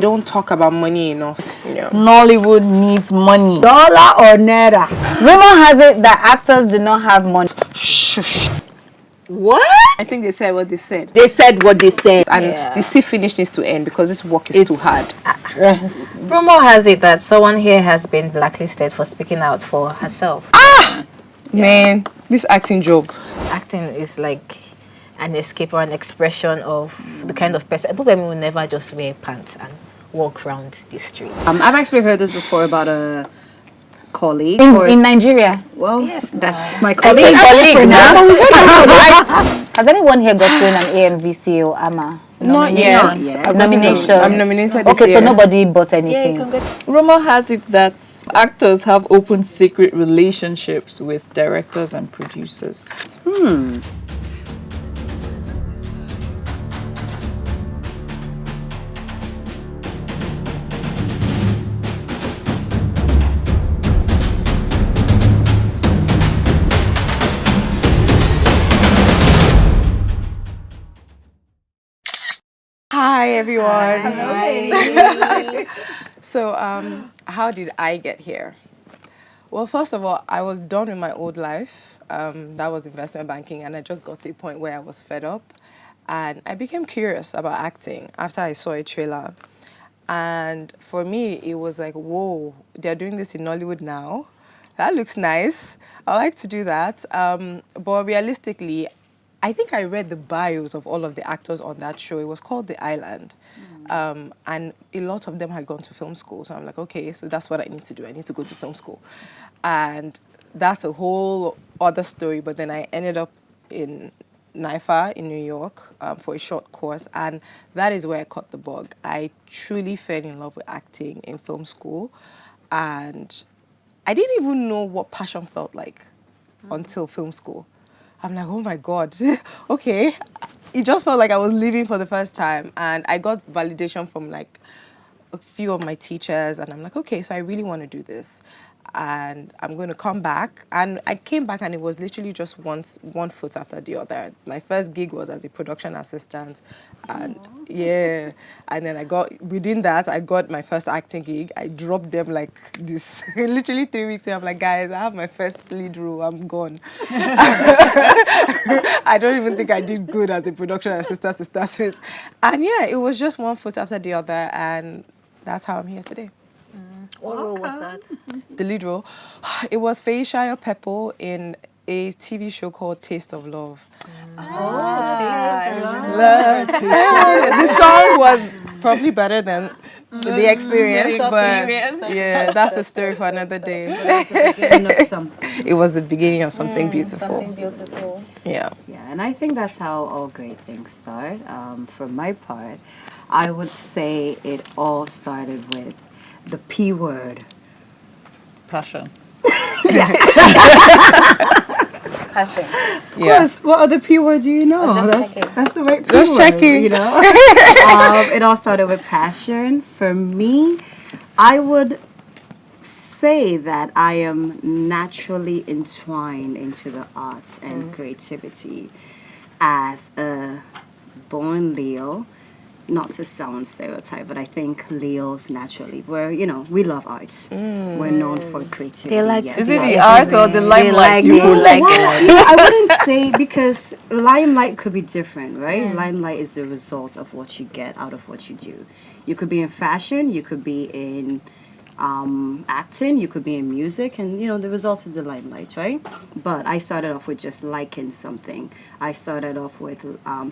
don't talk about money enough. Yeah. Nollywood needs money. Dollar or naira? Rumor has it that actors do not have money. Shush. What? I think they said what they said. They said what they said. And the sea finish needs to end because this work is too hard. Rumor has it that someone here has been blacklisted for speaking out for herself. Man, this acting job. Acting is like an escape or an expression of the kind of person. Gbubemi will never just wear pants and walk around the street. I've actually heard this before about a colleague. In Nigeria? Well, yes, that's my I colleague. say colleague now. Has anyone here got to win an AMVC or AMA? Not yet. Nomination. I'm nominated this Okay, year. so nobody bought anything. Rumor has it that actors have open secret relationships with directors and producers. Hi everyone. Hi. So, how did I get here? Well, first of all, I was done with my old life. That was investment banking, and I just got to a point where I was fed up, and I became curious about acting after I saw a trailer. And for me, it was like, whoa, they're doing this in Nollywood now. That looks nice. I like to do that. But realistically, I think I read the bios of all of the actors on that show. It was called The Island. And a lot of them had gone to film school. So I'm like, okay, so that's what I need to do. I need to go to film school. And that's a whole other story. But then I ended up in NIFA in New York for a short course. And that is where I caught the bug. I truly fell in love with acting in film school. And I didn't even know what passion felt like until film school. I'm like, oh my God, okay. It just felt like I was living for the first time. And I got validation from like a few of my teachers. And I'm like, okay, so I really want to do this. And I'm going to come back. And I came back and it was literally just one foot after the other. My first gig was as a production assistant. And yeah, and then within that, I got my first acting gig. I dropped them like this. Literally 3 weeks in, I'm like, guys, I have my first lead role, I'm gone. I don't even think I did good as a production assistant to start with. And yeah, it was just one foot after the other, and that's how I'm here today. What role was that? The lead role, it was Imoh Eboh in a TV show called Taste of Love. The song was probably better than the experience, but yeah, that's a story for another day. It was the beginning of something beautiful. Something beautiful. Yeah. Yeah, and I think that's how all great things start. For my part, I would say it all started with the P word. Passion. Passion. Of course. What other P word do you know? That's the right P word. Just checking. You know? It all started with passion. For me, I would say that I am naturally entwined into the arts and creativity as a born Leo. Not to sound stereotype, but I think Leos naturally, we love arts. We're known for creativity. They like Is it the art or the limelight you like? I wouldn't say, because limelight could be different, right? Limelight is the result of what you get out of what you do. You could be in fashion, you could be in acting, you could be in music, and the result is the limelight, right? But I started off with just liking something. I started off with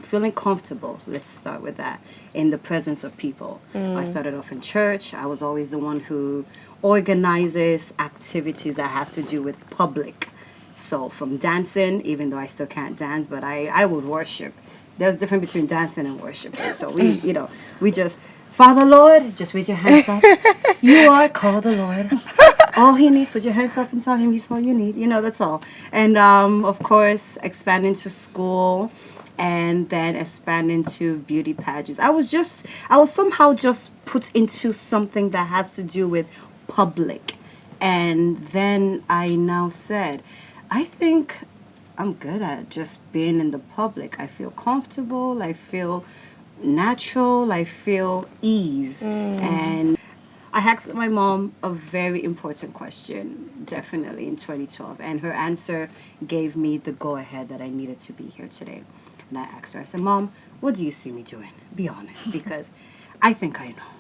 feeling comfortable, let's start with that, in the presence of people. I started off in church. I was always the one who organizes activities that has to do with public. So from dancing, even though I still can't dance, but I would worship. There's a difference between dancing and worshiping. So we just, Father Lord, just raise your hands up. You are called the Lord. All he needs, put your hands up and tell him he's all you need. That's all. And of course, expanding to school, and then expanding to beauty pageants. I was somehow just put into something that has to do with public. And then I now said, I think I'm good at just being in the public. I feel comfortable. I feel natural. I feel ease. And asked my mom a very important question, definitely in 2012, and her answer gave me the go-ahead that I needed to be here today. And I asked her, I said, Mom, what do you see me doing? Be honest, because I think I know,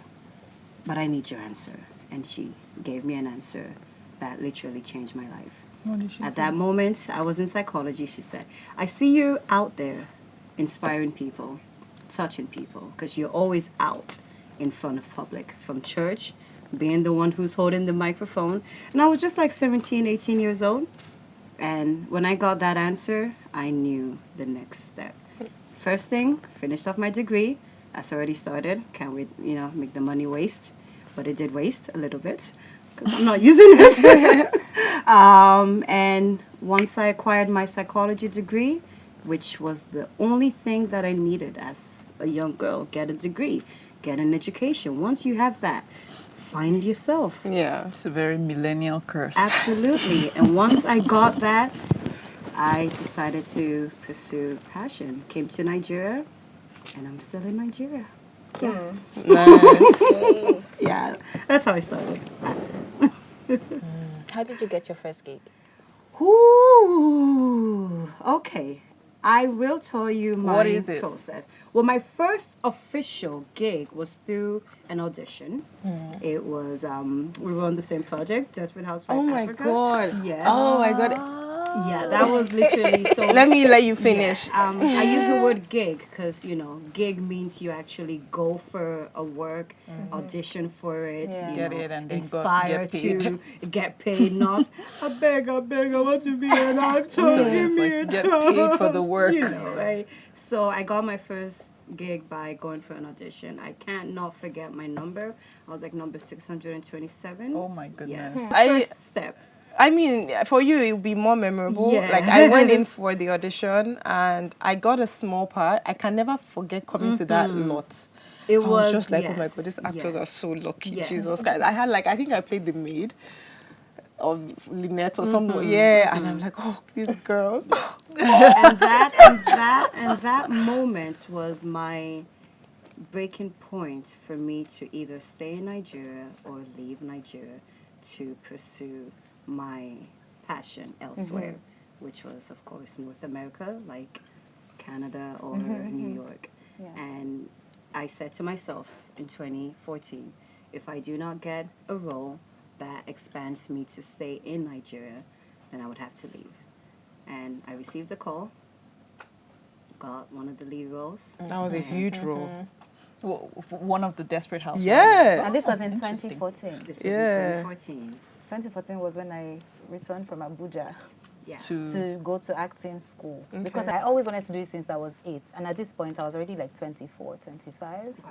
but I need your answer. And she gave me an answer that literally changed my life. What did she At say? that moment, I was in psychology. She said, I see you out there inspiring people, touching people, because you're always out in front of public, from church, being the one who's holding the microphone. And I was just like 17, 18 years old. And when I got that answer, I knew the next step. First thing, finished off my degree. That's already started. Can't wait, make the money waste. But it did waste a little bit because I'm not using it. And once I acquired my psychology degree, which was the only thing that I needed as a young girl, get a degree, get an education. Once you have that, find yourself. Yeah. It's a very millennial curse. Absolutely. And once I got that, I decided to pursue passion. Came to Nigeria, and I'm still in Nigeria. Yeah. Nice. Yeah, that's how I started acting. How did you get your first gig? Ooh, okay. I will tell you my What is it? process. Well, my first official gig was through an audition. It was, we were on the same project, Desperate Housewives Oh my Africa. God. Yes. Oh my God. Yeah, that was literally so. Let you finish. Yeah, I use the word gig because, gig means you actually go for a work, audition for it, Yeah. Get it and then inspire get paid. to get paid, not, I beg, I want to be an actor, So give it's me like, a get chance. paid for the work. Right? So I got my first gig by going for an audition. I can't not forget my number. I was like number 627. Oh my goodness. Yes. I- First step. I mean, for you, it would be more memorable. Yes. Like, I went in for the audition and I got a small part. I can never forget coming to that lot. It I was was just like, oh my yes, God, these actors are yes. so lucky. Yes. Jesus Christ. I think I played the maid of Lynette or something. Yeah. And I'm like, oh, these girls. and that moment was my breaking point for me to either stay in Nigeria or leave Nigeria to pursue my passion elsewhere, which was, of course, North America, like Canada or New York. Yeah. And I said to myself in 2014, if I do not get a role that expands me to stay in Nigeria, then I would have to leave. And I received a call, got one of the lead roles. That was a huge role. Well, one of the Desperate Housewives. Yes. And this was in Interesting. 2014. This was Yeah. in 2014. 2014 was when I returned from Abuja Yeah. to go to acting school. Because I always wanted to do it since I was 8. And at this point, I was already like 24, 25. Wow.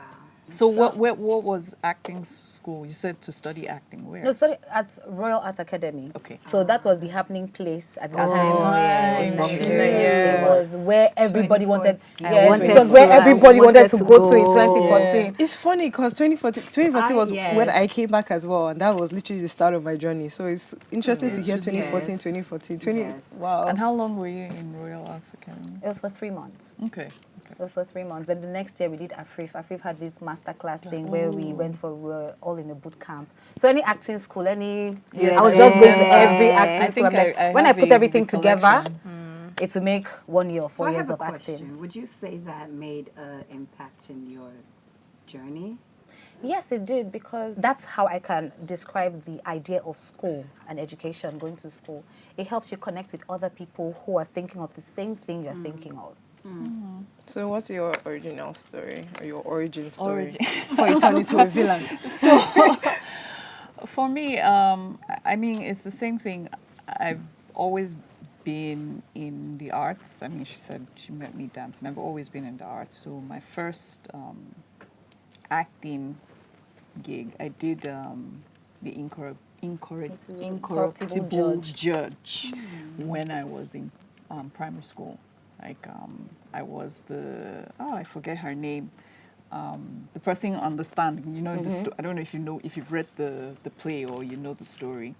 So what was acting school? You said to study acting. Where? No, sorry, at Royal Art Academy. Okay. So that was the happening place at the time. yeah, It was in Nigeria. Nigeria. It was where everybody wanted. 2014. Yes, wanted it was to- where I everybody wanted wanted to to go to in go. 2014. It's funny because 2014 was yes. when I came back as well, and that was literally the start of my journey. So it's interesting to hear Yes. 2014, Yes. 2014, Yes. wow. And how long were you in Royal Arts Academy? It was for 3 months. Okay. It was for 3 months. Then the next year we did Afrif. Afrif had this masterclass thing where we went we were all in a boot camp. So any acting school, I was just going to every acting I school. I'm think like, when I have put a everything together, recollection. it will make 1 year or So 4 I years have a of question. acting. Would you say that made an impact in your journey? Yes, it did, because that's how I can describe the idea of school and education, going to school. It helps you connect with other people who are thinking of the same thing you're thinking of. So what's your original story or your origin story Origin. before you turn into a villain? So for me, I mean, it's the same thing. I've always been in the arts. I mean, she said she met me dancing. I've always been in the arts. So my first acting gig, I did the incorruptible judge when I was in primary school. Like I was I forget her name. The person on the stand, I don't know if you've read the play or you know the story.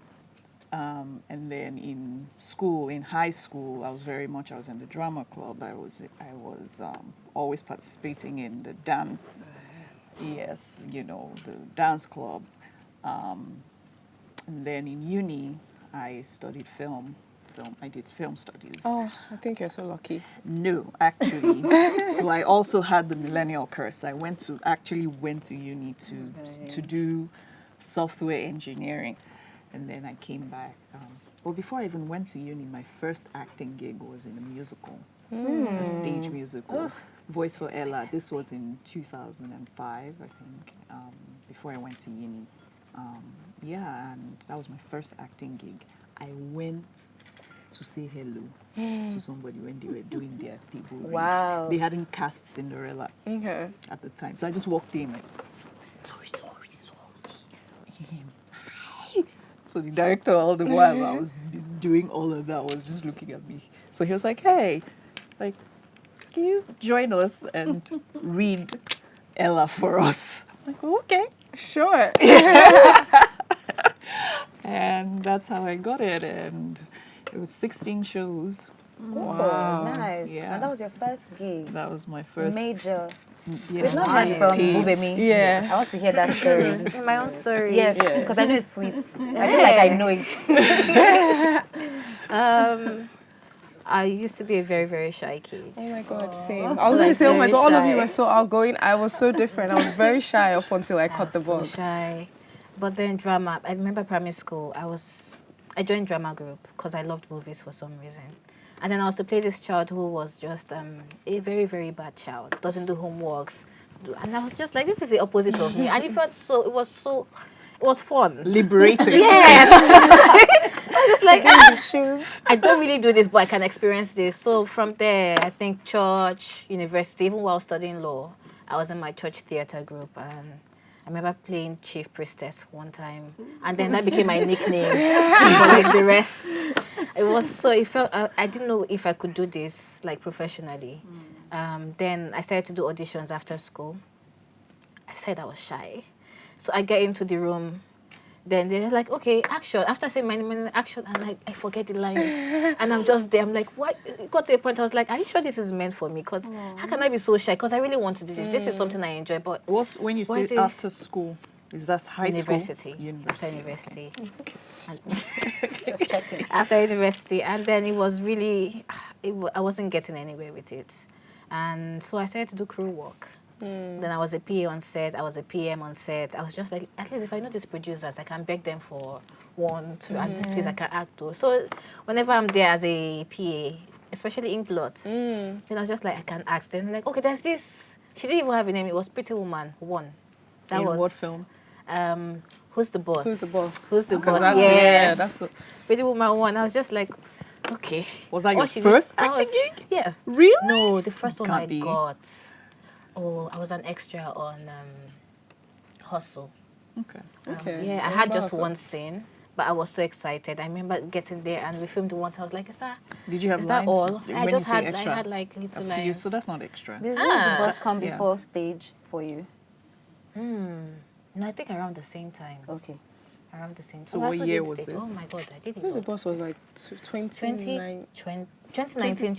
And then in school, in high school, I was in the drama club. I was always participating in the dance. Yes, the dance club. And then in uni, I studied film. I did film studies. Oh, I think you're so lucky. No, actually. So I also had the millennial curse. I went to uni to do software engineering, and then I came back. Well, before I even went to uni, my first acting gig was in a musical, a stage musical, Voice for Ella. This was in 2005, I think, before I went to uni. And that was my first acting gig. I went to say hello to somebody when they were doing their table read. Wow. They hadn't cast Cinderella Okay. at the time. So I just walked in like, sorry. Hi. So the director, all the while I was doing all of that, was just looking at me. So he was like, hey, like, can you join us and read Ella for us? I'm like, okay. Sure. And that's how I got it. And it was 16 shows. Wow. Nice. Yeah. And that was your first gig. That was my first. Major. Yes, We've not heard from paid. Gbubemi. Yeah. I want to hear that story. My own story. Yes, because I know it's sweet. I feel like I know it. I used to be a very, very shy kid. Oh my God, same. I was going to say, oh my very God, all of you shy. were so outgoing. I was so different. I was very shy up until I cut the So bug. shy. But then drama, I remember primary school, I joined drama group because I loved movies for some reason. And then I was to play this child who was just a very, very bad child, doesn't do homeworks. And I was just like, this is the opposite of me. And it was fun. Liberating. Yes. I was just like, I don't really do this, but I can experience this. So from there, I think church, university, even while studying law, I was in my church theater group, and I remember playing chief priestess one time, and then that became my nickname for like the rest. It felt, I didn't know if I could do this like professionally. Then I started to do auditions after school. I said I was shy. So I get into the room. Then they're like, okay, action. After saying my name, action, I'm like, I forget the lines. And I'm just there. I'm like, what? It got to a point I was like, are you sure this is meant for me? Because how can I be so shy? Because I really want to do this. This is something I enjoy. But When you say after school, is that high university. school? After university. Just checking. After university. And then it was really, I wasn't getting anywhere with it. And so I started to do crew work. Then I was a PA on set, I was a PM on set. I was just like, at least if I know these producers, I can beg them for 1, 2, and please I can act too. So whenever I'm there as a PA, especially in plot, then I was just like, I can act. Then like, okay, there's this, she didn't even have a name, it was Pretty Woman 1. That In was what film? Who's the Boss? Who's the Boss? Who's the Because Boss? that's Yes. that's the, Pretty Woman 1. I was just like, okay. Was that All your she first did- that acting was- gig? Yeah. Really? No, the first one Can't I be. got. Oh, I was an extra on Hustle. Okay. okay. Yeah, I remember had just also. one scene, but I was so excited. I remember getting there and we filmed it once. I was like, is that Did you have is lines? that all? When I you just say had extra? I had like A little few, lines. so that's not extra. Did the bus come Yeah. before stage for you? No, I think around the same time. Okay. Around the same time. So I what also year did was stage. this? Oh my god, I did it. Who's the Boss was like 2019, 2020. 2019,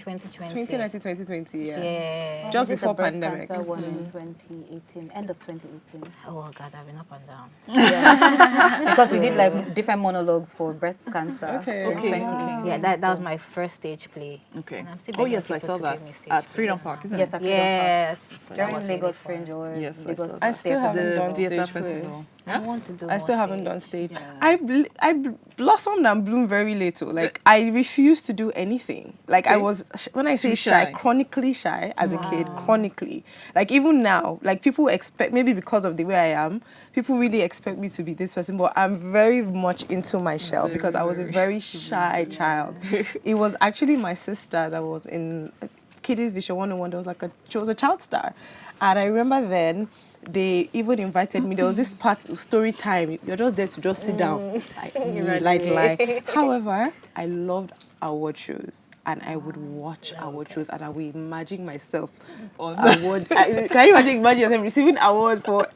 2020, yeah. Yeah. Just I did the before breast pandemic. cancer one in 2018, end of 2018. Oh god, I've been up and down. Yeah. Because we did like different monologues for breast cancer Okay. in Okay. 2018. Yeah, that was so- my first stage play. Okay. And I'm still Oh begging yes, I people saw to that give me stage at plays Freedom now. Park, isn't Yes, it? at Freedom Park. Yes. So that During was really Lagos fun. Fringe or Yes, I Lagos saw I that. still Theatre haven't Festival. done Theatre stage play. festival. I want to do I still more haven't done stage. stage. I blossomed and bloomed very little. Like I refused to do anything. Like I was when I say Too shy, shy. chronically shy as a kid, chronically. Like even now, like people expect maybe because of the way I am, people really expect me to be this person. But I'm very much into my shell because I was a very shy child. It was actually my sister that was in Kiddies Vision 101. There was she was a child star, and I remember then. They even invited me. There was this part of story time. You're just there to just sit down. Like. However, I loved award shows, and I would watch award shows, and I would imagine myself award. Can you imagine yourself receiving awards for?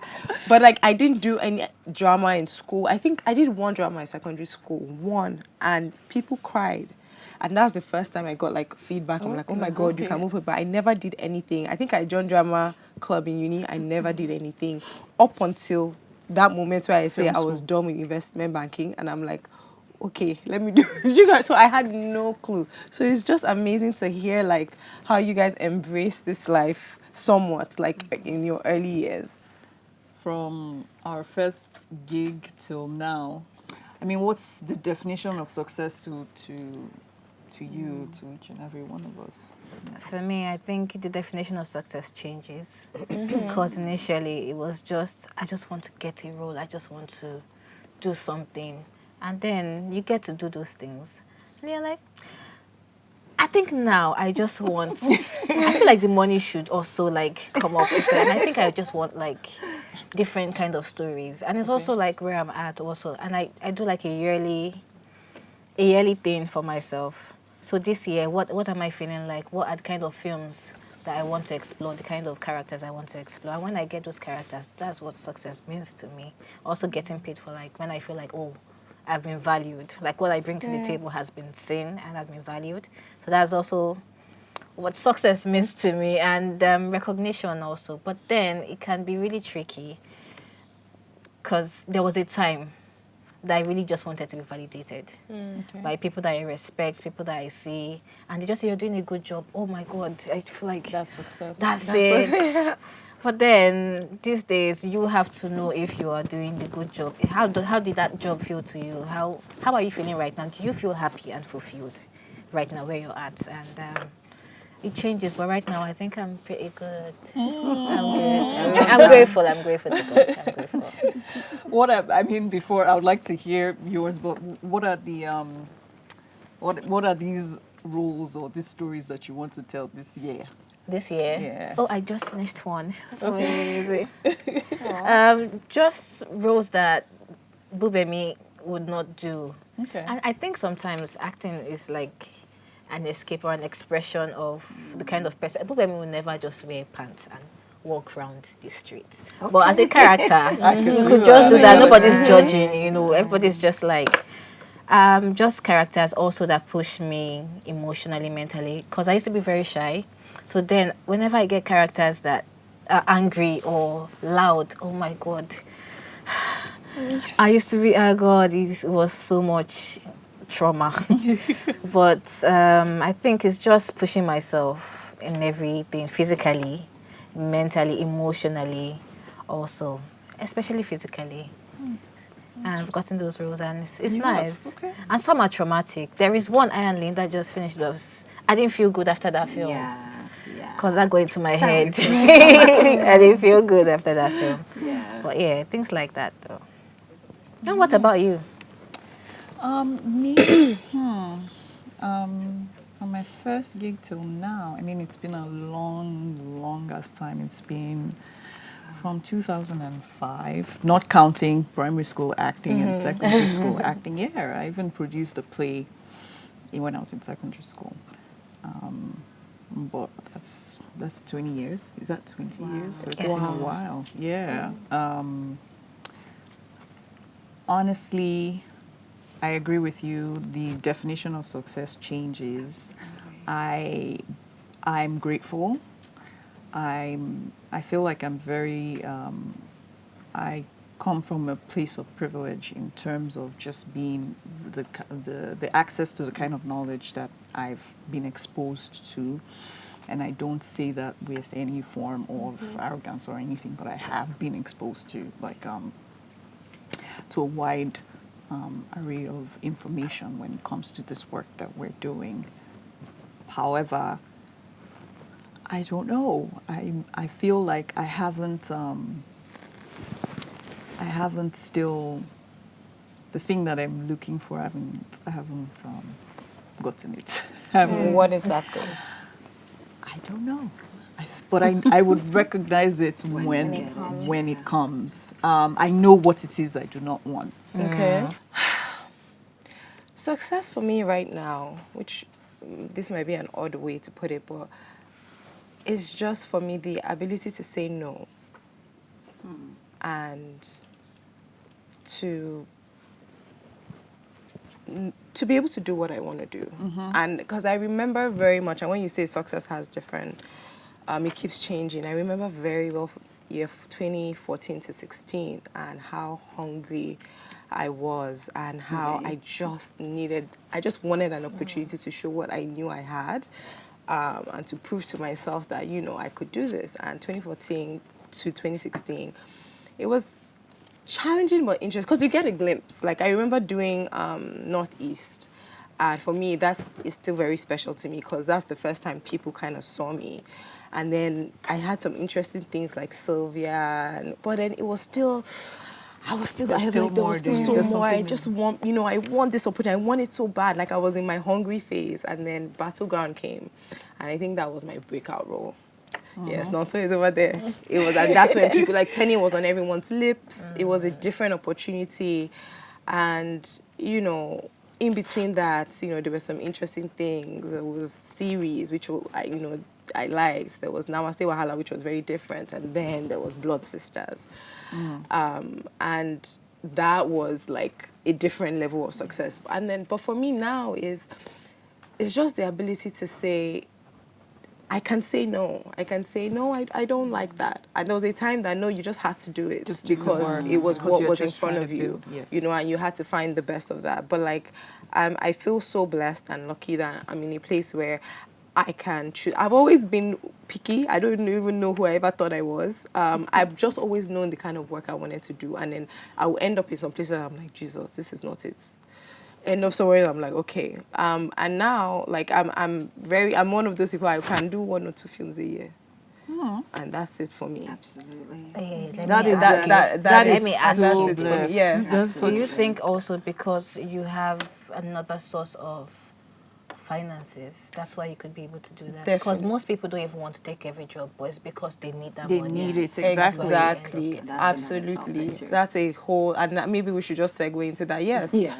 But like, I didn't do any drama in school. I think I did one drama in secondary school, and people cried. And that's the first time I got like feedback. I'm like, oh my God, you can move it. But I never did anything. I think I joined drama club in uni. I never did anything up until that moment where I say Film I was school. done with investment banking, and I'm like, okay, let me do you guys. So I had no clue. So it's just amazing to hear like how you guys embrace this life somewhat, like in your early years. From our first gig till now, I mean, what's the definition of success to you, to each and every one of us? For me, I think the definition of success changes because initially it was just, I just want to get a role, I just want to do something. And then you get to do those things. And you're like, I think now I just want, I feel like the money should also like come up with it. And I think I just want like different kind of stories. And it's also like where I'm at also. And I do like a yearly thing for myself. So this year, what am I feeling like? What are the kind of films that I want to explore, the kind of characters I want to explore? And when I get those characters, that's what success means to me. Also getting paid for like, when I feel like, oh, I've been valued. Like what I bring to the table has been seen and I've been valued. So that's also what success means to me, and recognition also. But then it can be really tricky because there was a time that I really just wanted to be validated by people that I respect, people that I see, and they just say, you're doing a good job. Oh my God, I feel like That's success. that's it. But then these days, you have to know if you are doing the good job. How did that job feel to you? How are you feeling right now? Do you feel happy and fulfilled right now where you're at? And it changes, but right now I think I'm pretty good. I'm good. I'm grateful. I'm grateful to God. I'm grateful. I mean, before I would like to hear yours, but what are the what are these roles or these stories that you want to tell this year? This year? Yeah. Oh, I just finished one. Amazing. Just roles that Gbubemi would not do. Okay. And I think sometimes acting is like an escape or an expression of the kind of person. Gbubemi would never just wear pants and walk around the streets. But as a character, you could just do that. Nobody's judging, you know. Everybody's just like, just characters also that push me emotionally, mentally. Because I used to be very shy. So then whenever I get characters that are angry or loud, oh my God. I used to be, oh God, it was so much trauma. But I think it's just pushing myself in everything, physically, mentally, emotionally also, especially physically. And I've gotten those roles and it's nice. Okay. And some are traumatic. There is one Iron Linda just finished those. I didn't feel good after that film. Yeah. Because that got into my head. I didn't feel good after that film. Yeah. But yeah, things like that though. And what about you? Me, from my first gig till now, I mean, it's been a longest time. It's been from 2005, not counting primary school acting and secondary school acting. Yeah, I even produced a play when I was in secondary school. But that's 20 years. Is that 20 years? So it's been a while. Yeah. Honestly, I agree with you. The definition of success changes. I'm grateful. I feel like I'm very. I come from a place of privilege in terms of just being the access to the kind of knowledge that I've been exposed to, and I don't say that with any form of arrogance or anything, but I have been exposed to to a wide array of information when it comes to this work that we're doing. However, I don't know. I feel like I haven't still, the thing that I'm looking for, I haven't gotten it. What is that thing? I don't know. But I would recognize it when it comes. I know what it is I do not want. Okay. Success for me right now, which this might be an odd way to put it, but it's just for me the ability to say no and to be able to do what I want to do. And because I remember very much, and when you say success has different, it keeps changing. I remember very well year 2014 to 16 and how hungry I was and how I just wanted an opportunity to show what I knew I had and to prove to myself that, I could do this. And 2014 to 2016, it was challenging but interesting because you get a glimpse. Like I remember doing Northeast. And for me, that is still very special to me because that's the first time people kind of saw me. And then I had some interesting things like Sylvia, but then it was still, I was still so more. I just want, I want this opportunity. I want it so bad. Like I was in my hungry phase, and then Battleground came, and I think that was my breakout role. Yes, Nonso is over there. It was, and that's when people like Tenny was on everyone's lips. It was a different opportunity, and in between that, there were some interesting things. There was series which I liked. There was Namaste Wahala, which was very different, and then there was Blood Sisters, and that was like a different level of success. But for me now it's just the ability to say, I can say no. I can say no. I don't like that. And there was a time that no, you just had to do it because it was what was in front of you. Yes. And you had to find the best of that. But like, I feel so blessed and lucky that I'm in a place where I can choose. I've always been picky. I don't even know who I ever thought I was. I've just always known the kind of work I wanted to do, and then I will end up in some places and I'm like, Jesus, this is not it. End up somewhere, I'm like, okay. And now, like, I'm one of those people, I can do 1 or 2 films a year. And that's it for me. Absolutely. Let me ask you this. Yeah. Do you think also because you have another source of finances, that's why you could be able to do that? Definitely. Because most people don't even want to take every job, but it's because they need that They money. need it, Exactly. That's Absolutely. another topic, That's a whole, and maybe we should just segue into that. Yes. Yeah.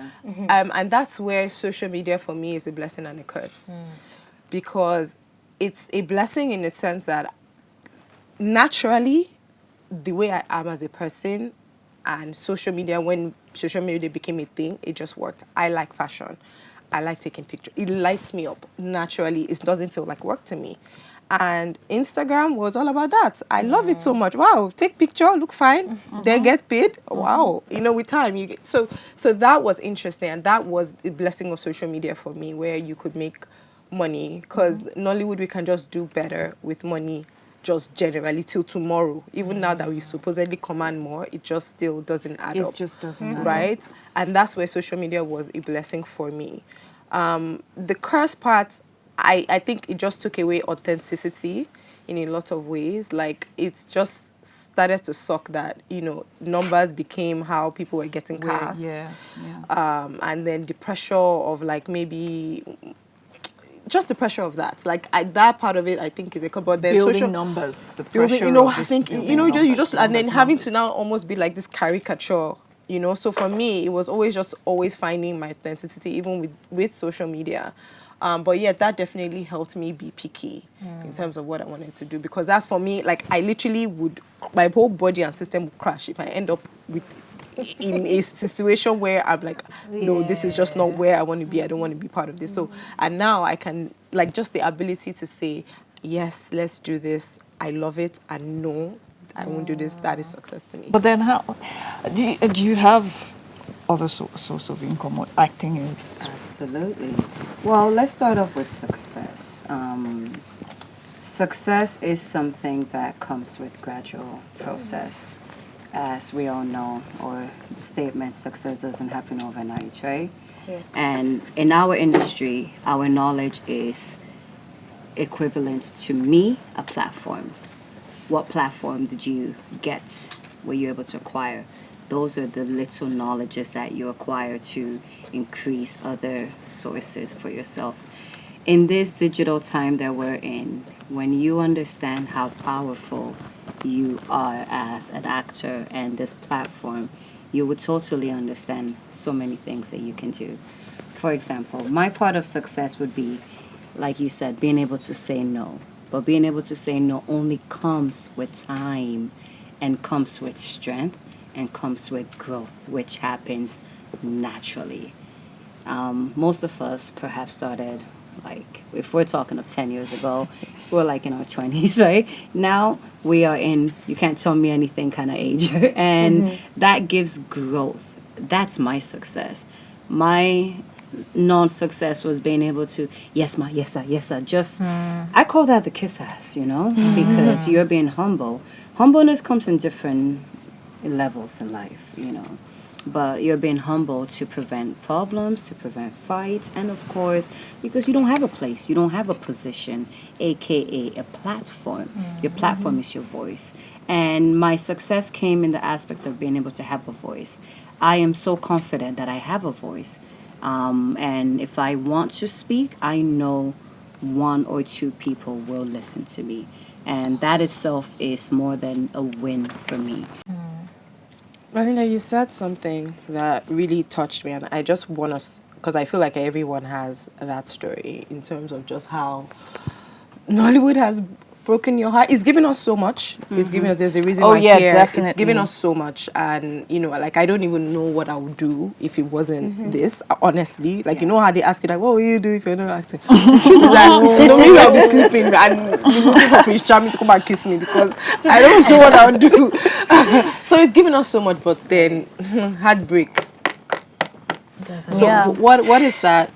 And that's where social media for me is a blessing and a curse. Because it's a blessing in the sense that naturally, the way I am as a person and social media, when social media became a thing, it just worked. I like fashion. I like taking pictures. It lights me up naturally. It doesn't feel like work to me. And Instagram was all about that. I love it so much. Wow, take picture, look fine, then get paid. Wow, with time you get. So that was interesting, and that was the blessing of social media for me, where you could make money. Because Nollywood, we can just do better with money, just generally till tomorrow. Even now that we supposedly command more, it just still doesn't add up. It just doesn't add up. Right? And that's where social media was a blessing for me. The curse part, I think it just took away authenticity in a lot of ways. Like, it's just started to suck that, numbers became how people were getting cast. And then the pressure of, like, maybe just the pressure of that. Like, that part of it, I think, is a but then building social numbers, the building, pressure of I think, building you just and then having numbers. to now almost be like this caricature, So for me, it was always finding my authenticity, even with social media. But yeah, that definitely helped me be picky in terms of what I wanted to do, because that's for me, like, I literally my whole body and system would crash if I end up in a situation where I'm like, no, this is just not where I want to be. I don't want to be part of this. So, and now I can, like, just the ability to say, yes, let's do this. I love it. And no, I won't do this. That is success to me. But then how, do you have other source of income? What acting is? Absolutely. Well, let's start off with success. Success is something that comes with gradual process. As we all know, or the statement, success doesn't happen overnight, right? Yeah. And in our industry, our knowledge is equivalent to me, a platform. What platform did you get? Were you able to acquire? Those are the little knowledges that you acquire to increase other sources for yourself. In this digital time that we're in, when you understand how powerful you are as an actor and this platform, you would totally understand so many things that you can do. For example, my part of success would be, like you said, being able to say no. But being able to say no only comes with time and comes with strength and comes with growth, which happens naturally. Most of us perhaps started Like, if we're talking of 10 years ago, we're like in our 20s, right? Now we are in, you can't tell me anything kind of age. And that gives growth. That's my success. My non-success was being able to, yes, ma, yes, sir, yes, sir. Just, I call that the kiss ass, you know, because you're being humble. Humbleness comes in different levels in life, you know. But you're being humble to prevent problems, to prevent fights, and of course, because you don't have a place, you don't have a position, aka a platform. Your platform is your voice. And my success came in the aspect of being able to have a voice. I am so confident that I have a voice. And if I want to speak, I know 1 or 2 people will listen to me. And that itself is more than a win for me. Belinda, you said something that really touched me, and I just want us, because I feel like everyone has that story in terms of just how Nollywood has broken your heart. It's given us so much. It's given us, there's a reason why here. Definitely. It's given us so much, and you know, like I don't even know what I would do if it wasn't this, honestly. Like, you know how they ask you, like, what will you do if you're not acting? The truth is that, you know, maybe I'll be sleeping and looking for Prince Charming to come and kiss me because I don't know what I would do. So it's given us so much, but then heartbreak. So Yeah. what is that?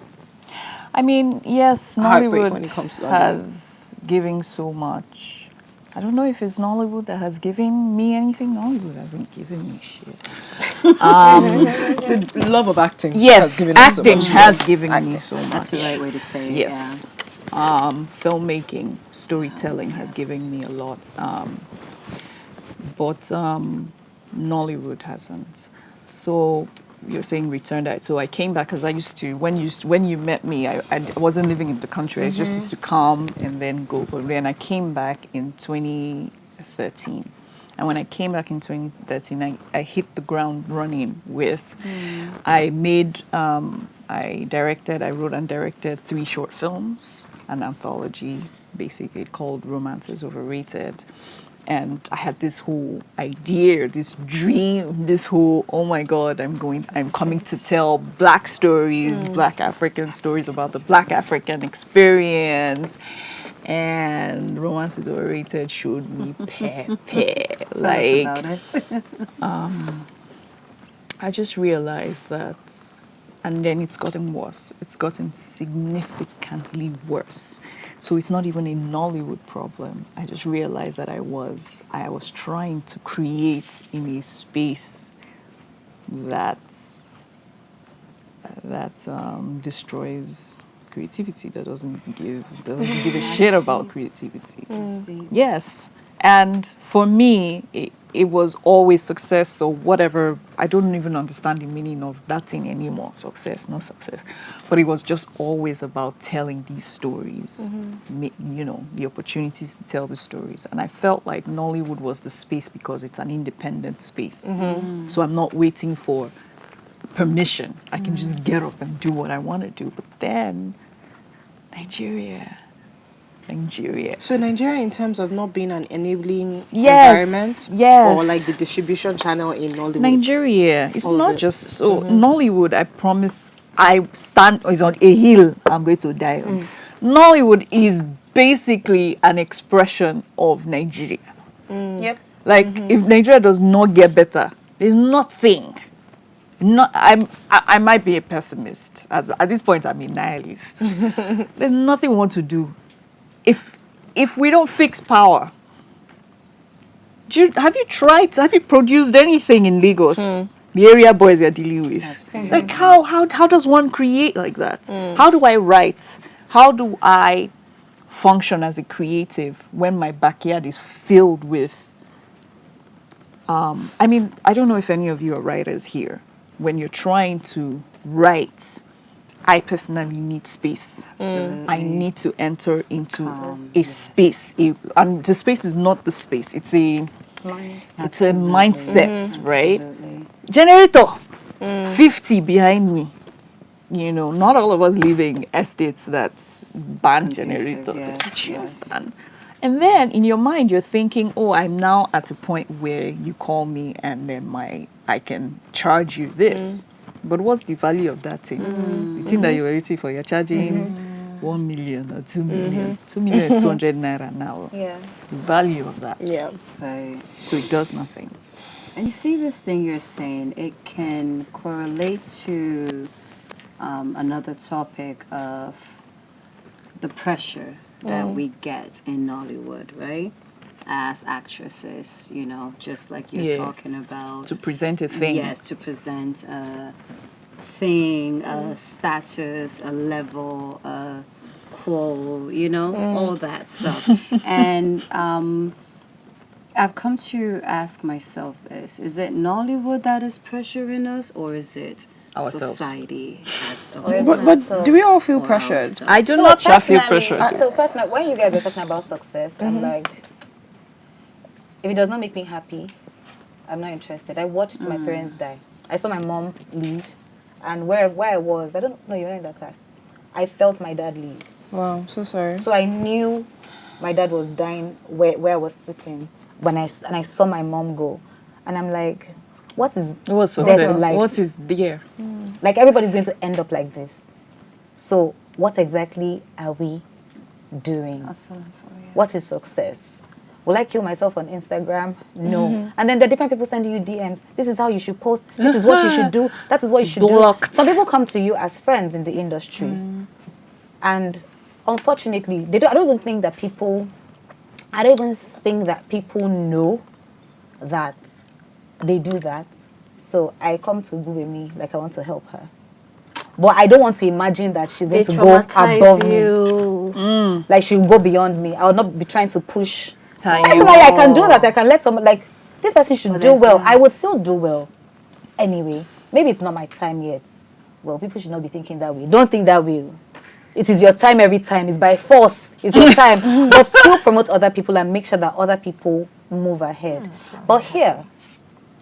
I mean, yes, Heartbreak Nollywood when it comes to has given so much. I don't know if it's Nollywood that has given me anything. Nollywood hasn't given me shit. The love of acting. Yes, has given us so acting much. has Yes, given me acting. so much. That's the right way to say it. Yes. Filmmaking, storytelling has given me a lot. But Nollywood hasn't. So you're saying return that. So I came back because I used to, when you met me, I wasn't living in the country. I just used to come and then go. But then I came back in 2013. And when I came back in 2013, I hit the ground running with, I wrote and directed 3 short films, an anthology, basically called Romance is Overrated. And I had this whole idea, this dream, this whole, oh my God, I'm coming to tell Black stories, Black African stories about the Black African experience. And Romance is Overrated showed me pepe. Like, tell us about it. I just realized that, and then it's gotten worse. It's gotten significantly worse. So it's not even a Nollywood problem. I just realized that I was trying to create in a space that destroys creativity, that doesn't give a shit about creativity. Yes. And for me, it was always success, so whatever, I don't even understand the meaning of that thing anymore, success, no success. But it was just always about telling these stories, you know, the opportunities to tell the stories. And I felt like Nollywood was the space because it's an independent space. So I'm not waiting for permission. I can just get up and do what I want to do. But then, Nigeria. So Nigeria, in terms of not being an enabling Yes, environment, yes. or like the distribution channel in Nollywood. Nigeria, it's All of not it. just so Nollywood. I promise, I stand is on a hill I'm going to die on. Nollywood is basically an expression of Nigeria. Yep. Like if Nigeria does not get better, there's nothing. I might be a pessimist. At this point, I'm a nihilist. There's nothing we want to do. If we don't fix power, have you produced anything in Lagos? The area boys you're dealing with. Absolutely. Like how does one create like that? How do I write? How do I function as a creative when my backyard is filled with I mean, I don't know if any of you are writers here. When you're trying to write, I personally need space. I need to enter into a space. And the space is not the space. It's a mindset, right? Absolutely. Generator, 50 behind me. You know, not all of us live in estates that ban Conducive, generator. yes, Do you yes. understand? And then in your mind, you're thinking, oh, I'm now at a point where you call me and then I can charge you this. But what's the value of that thing? The thing that you were waiting for, you're charging 1 million or 2 million. 2 million is 200 naira now. Yeah. The value of that. Yeah. Right. So it does nothing. And you see this thing you're saying, it can correlate to another topic of the pressure that we get in Nollywood, right? As actresses, you know, just like you're talking about. To present a thing. Yes, to present a thing, a status, a level, a quo, you know, all that stuff. And I've come to ask myself this: is it Nollywood that is pressuring us, or is it Ourselves. society as a Or whole? But do we all feel Or pressured? ourselves? I do So not feel personally- pressure. So personally, when you guys were talking about success, I'm like, if it does not make me happy, I'm not interested. I watched my parents die. I saw my mom leave, and where I was, I don't know, you were in that class. I felt my dad leave. Wow, so sorry. So I knew my dad was dying where I was sitting when I saw my mom go, and I'm like, what is What's death success? in life? What is there? Like, everybody's going to end up like this. So what exactly are we doing? What is success? Will I kill myself on Instagram? No. And then there are different people sending you DMs. This is how you should post. This is what you should do. That is what you should Blocked. do. Some people come to you as friends in the industry. And unfortunately, I don't even think that people know that they do that. So I come to Gbubemi like I want to help her. But I don't want to imagine that she's going They to go traumatize above me. you. Like, she'll go beyond me. I will not be trying to push. Tiny Personally, I can do that. I can let someone, like, this person should do there's well. that. I would still do well. Anyway, maybe it's not my time yet. Well, people should not be thinking that way. Don't think that way. It is your time every time. It's by force. It's your time. But still promote other people and make sure that other people move ahead. But here,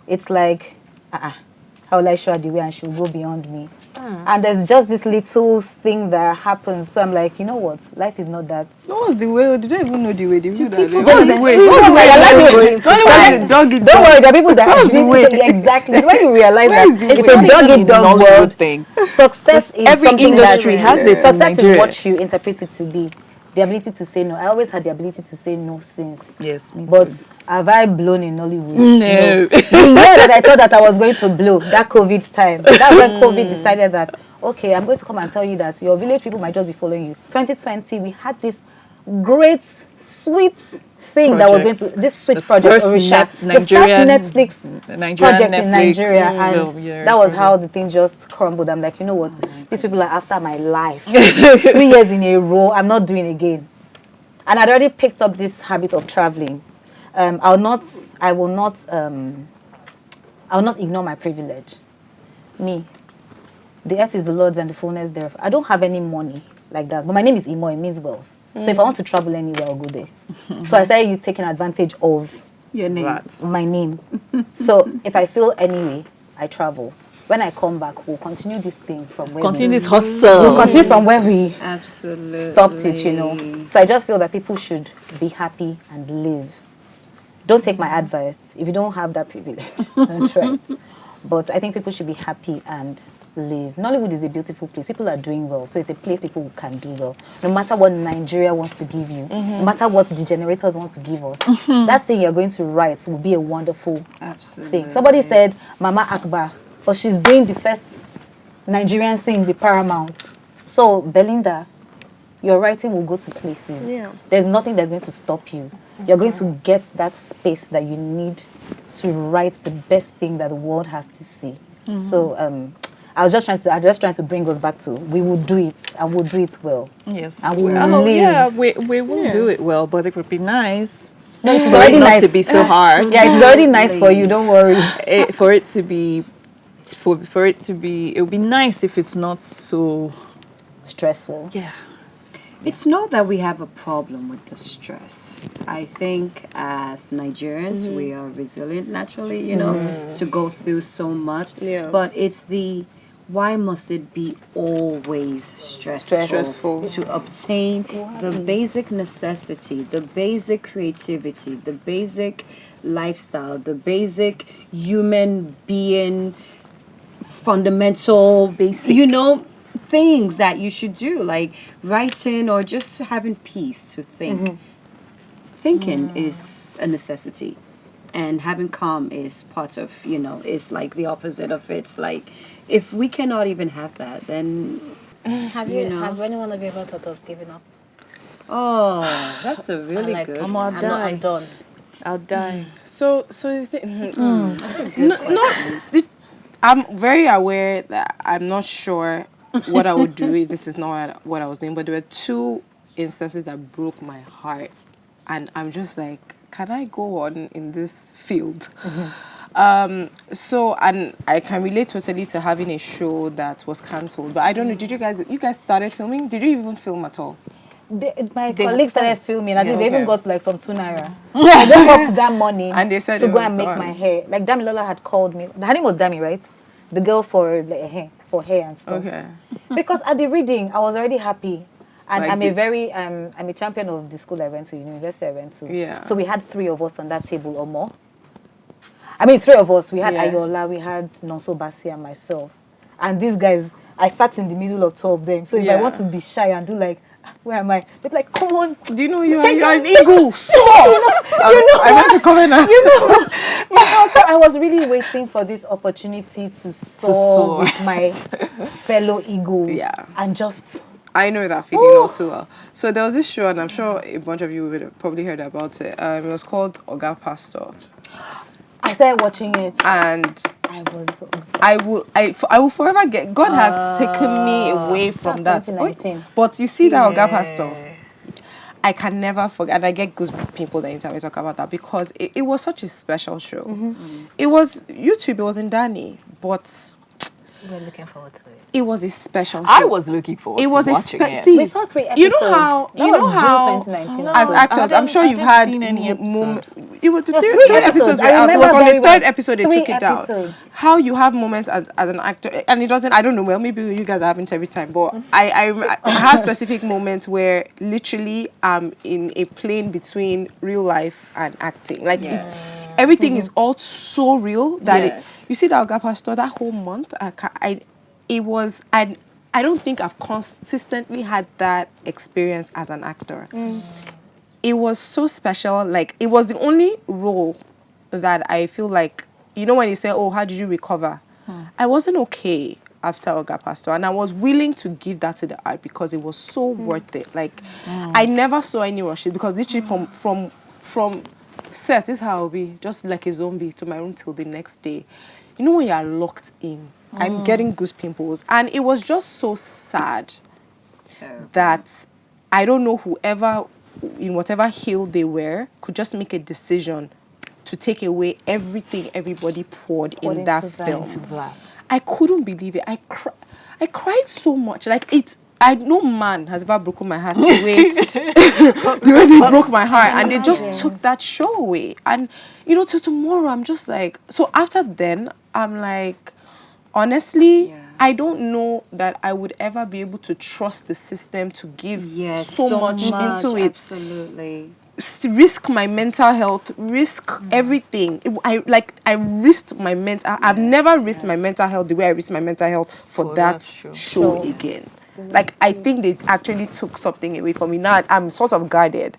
it's like, how will I show her the way and she'll go beyond me? And there's just this little thing that happens. So I'm like, you know what? Life is not that. No, what's the way? Did they even know the way? The view that people what's the don't- way? people What's the don't way? realize Don't worry, dog it. Don't worry, there are people that What's the way? Exactly. It's when you realize Where is that the it's way? a dog eat dog Nollywood world. thing. Success is Every something industry that, has it in Success is Nigeria. what you interpret it to be. The ability to say no. I always had the ability to say no since. Yes, me But too. have I blown in Nollywood? No. The year that I thought that I was going to blow, that COVID time, that's when COVID decided that, okay, I'm going to come and tell you that your village people might just be following you. 2020, we had this great, sweet thing that was going to, this sweet The project, first Orisha, Nigerian- the first Netflix Nigerian project in Netflix Nigeria, film, and yeah, that was project. how the thing just crumbled. I'm like, you know what, these people are after my life. 3 years in a row, I'm not doing again. And I'd already picked up this habit of traveling. I will not ignore my privilege. Me, the earth is the Lord's and the fullness thereof. I don't have any money like that, but my name is Imoh. It means wealth. So if I want to travel anywhere, I'll go there. So I started you taking advantage of Your name. That. my name. So if I feel anyway, I travel. When I come back, we'll continue this thing from where Continue we, this hustle. we'll continue from where we Absolutely. stopped it, you know. So I just feel that people should be happy and live. Don't take my advice. If you don't have that privilege, don't try it. But I think people should be happy and live. Nollywood is a beautiful place. People are doing well. So it's a place people can do well. No matter what Nigeria wants to give you, no matter what the generators want to give us, that thing you're going to write will be a wonderful Absolutely. thing. Somebody said, Mama Akbar, but she's doing the first Nigerian thing with Paramount. So, Belinda, your writing will go to places. Yeah. There's nothing that's going to stop you. You're going to get that space that you need to write the best thing that the world has to see. So, I was just trying to bring us back to, we will do it, and we'll do it well. Yes. And we'll Oh, live. yeah, we will do it well, but it would be nice No, it's for already it not nice. to be so hard. Yeah, it's already nice for you, don't worry. For it to be, it would be nice if it's not so. Stressful. Yeah. It's not that we have a problem with the stress. I think as Nigerians, we are resilient naturally, you know, to go through so much. Yeah. But it's why must it be always stressful? Stressful. To obtain the basic necessity, the basic creativity, the basic lifestyle, the basic human being fundamental, Basic. you know, things that you should do, like writing or just having peace to think. Thinking is a necessity, and having calm is part of, is like the opposite of it. Like, if we cannot even have that, then Have any one of you ever thought of giving up? oh, that's a really Like, good. I'm done. I'll die. So the thing, That's a good I'm very aware that I'm not sure what I would do if this is not what I was doing, but there were two instances that broke my heart, and I'm just like, can I go on in this field? So, and I can relate totally to having a show that was cancelled, but I don't know, did you guys started filming? Did you even film at all? My They colleagues started. started filming. At least they Okay. even got like some 2 naira. I gave up that money And they said to it go was and make done. my hair. Like Damilola had called me. Her name was Dami, right? The girl for like hair, and stuff. Okay. Because at the reading, I was already happy. And Like I'm the- a champion of the school I went to, university I went to. Yeah. So we had 3 of us on that table or more. I mean, 3 of us. We had Yeah. Ayola, we had Nonso Basi and myself. And these guys, I sat in the middle of 2 of them. So if I Yeah. want to be shy and do like, where am I? They'd be like, come on. Do you know you're an eagle? So I went to Covenant. So I was really waiting for this opportunity to soar soar. with my fellow eagles. Yeah. And just, I know that feeling all too well. So there was this show, and I'm sure a bunch of you would have probably heard about it. It was called Oga Pastor, I started watching it. and I was, I will forever get. God has taken me away from that. that's 2019. But you see that Oga Pastor, I can never forget, and I get goosebumps people anytime I talk about that, because it was such a special show. It was YouTube. It was in Dani, but We're looking forward to it. it was a special show. I was looking forward It to was a watching it. see, we saw 3 episodes. you know how That you was know June how 2019. as No, actors, I I'm sure didn't- you've I had didn't see any moment. episodes. It was the Just 3 3 episodes were episodes. I out. It was remember on the very 3rd well. episode they 3 took it down. episodes. How you have moments as an actor, and it doesn't. I don't know. Well, maybe you guys are having it every time, but I have specific moments where literally I'm in a plane between real life and acting. Like everything is all so real that Yes. you see that Oga Pastor that whole month. I don't think I've consistently had that experience as an actor. It was so special. Like, it was the only role that I feel like, when you say, oh, how did you recover? I wasn't okay after Oga Pastor, and I was willing to give that to the art because it was so worth it. Like, I never saw any rushes, because literally from set, this is how I'll be, just like a zombie, to my room till the next day. You know when you are locked in, I'm getting goose pimples, and it was just so sad that I don't know whoever, in whatever hill they were, could just make a decision to take away everything everybody poured in that into that. film. I couldn't believe it. I cried so much. Like, no man has ever broken my heart the way they broke my heart, and they just took that show away. And to tomorrow, I'm just like, so after then, I'm like, honestly, I don't know that I would ever be able to trust the system to give so much into it. Absolutely. Risk my mental health, risk everything. I risked my mental. I've never risked my mental health the way I risked my mental health for that show again. Like, I think they actually took something away from me. Now I'm sort of guarded,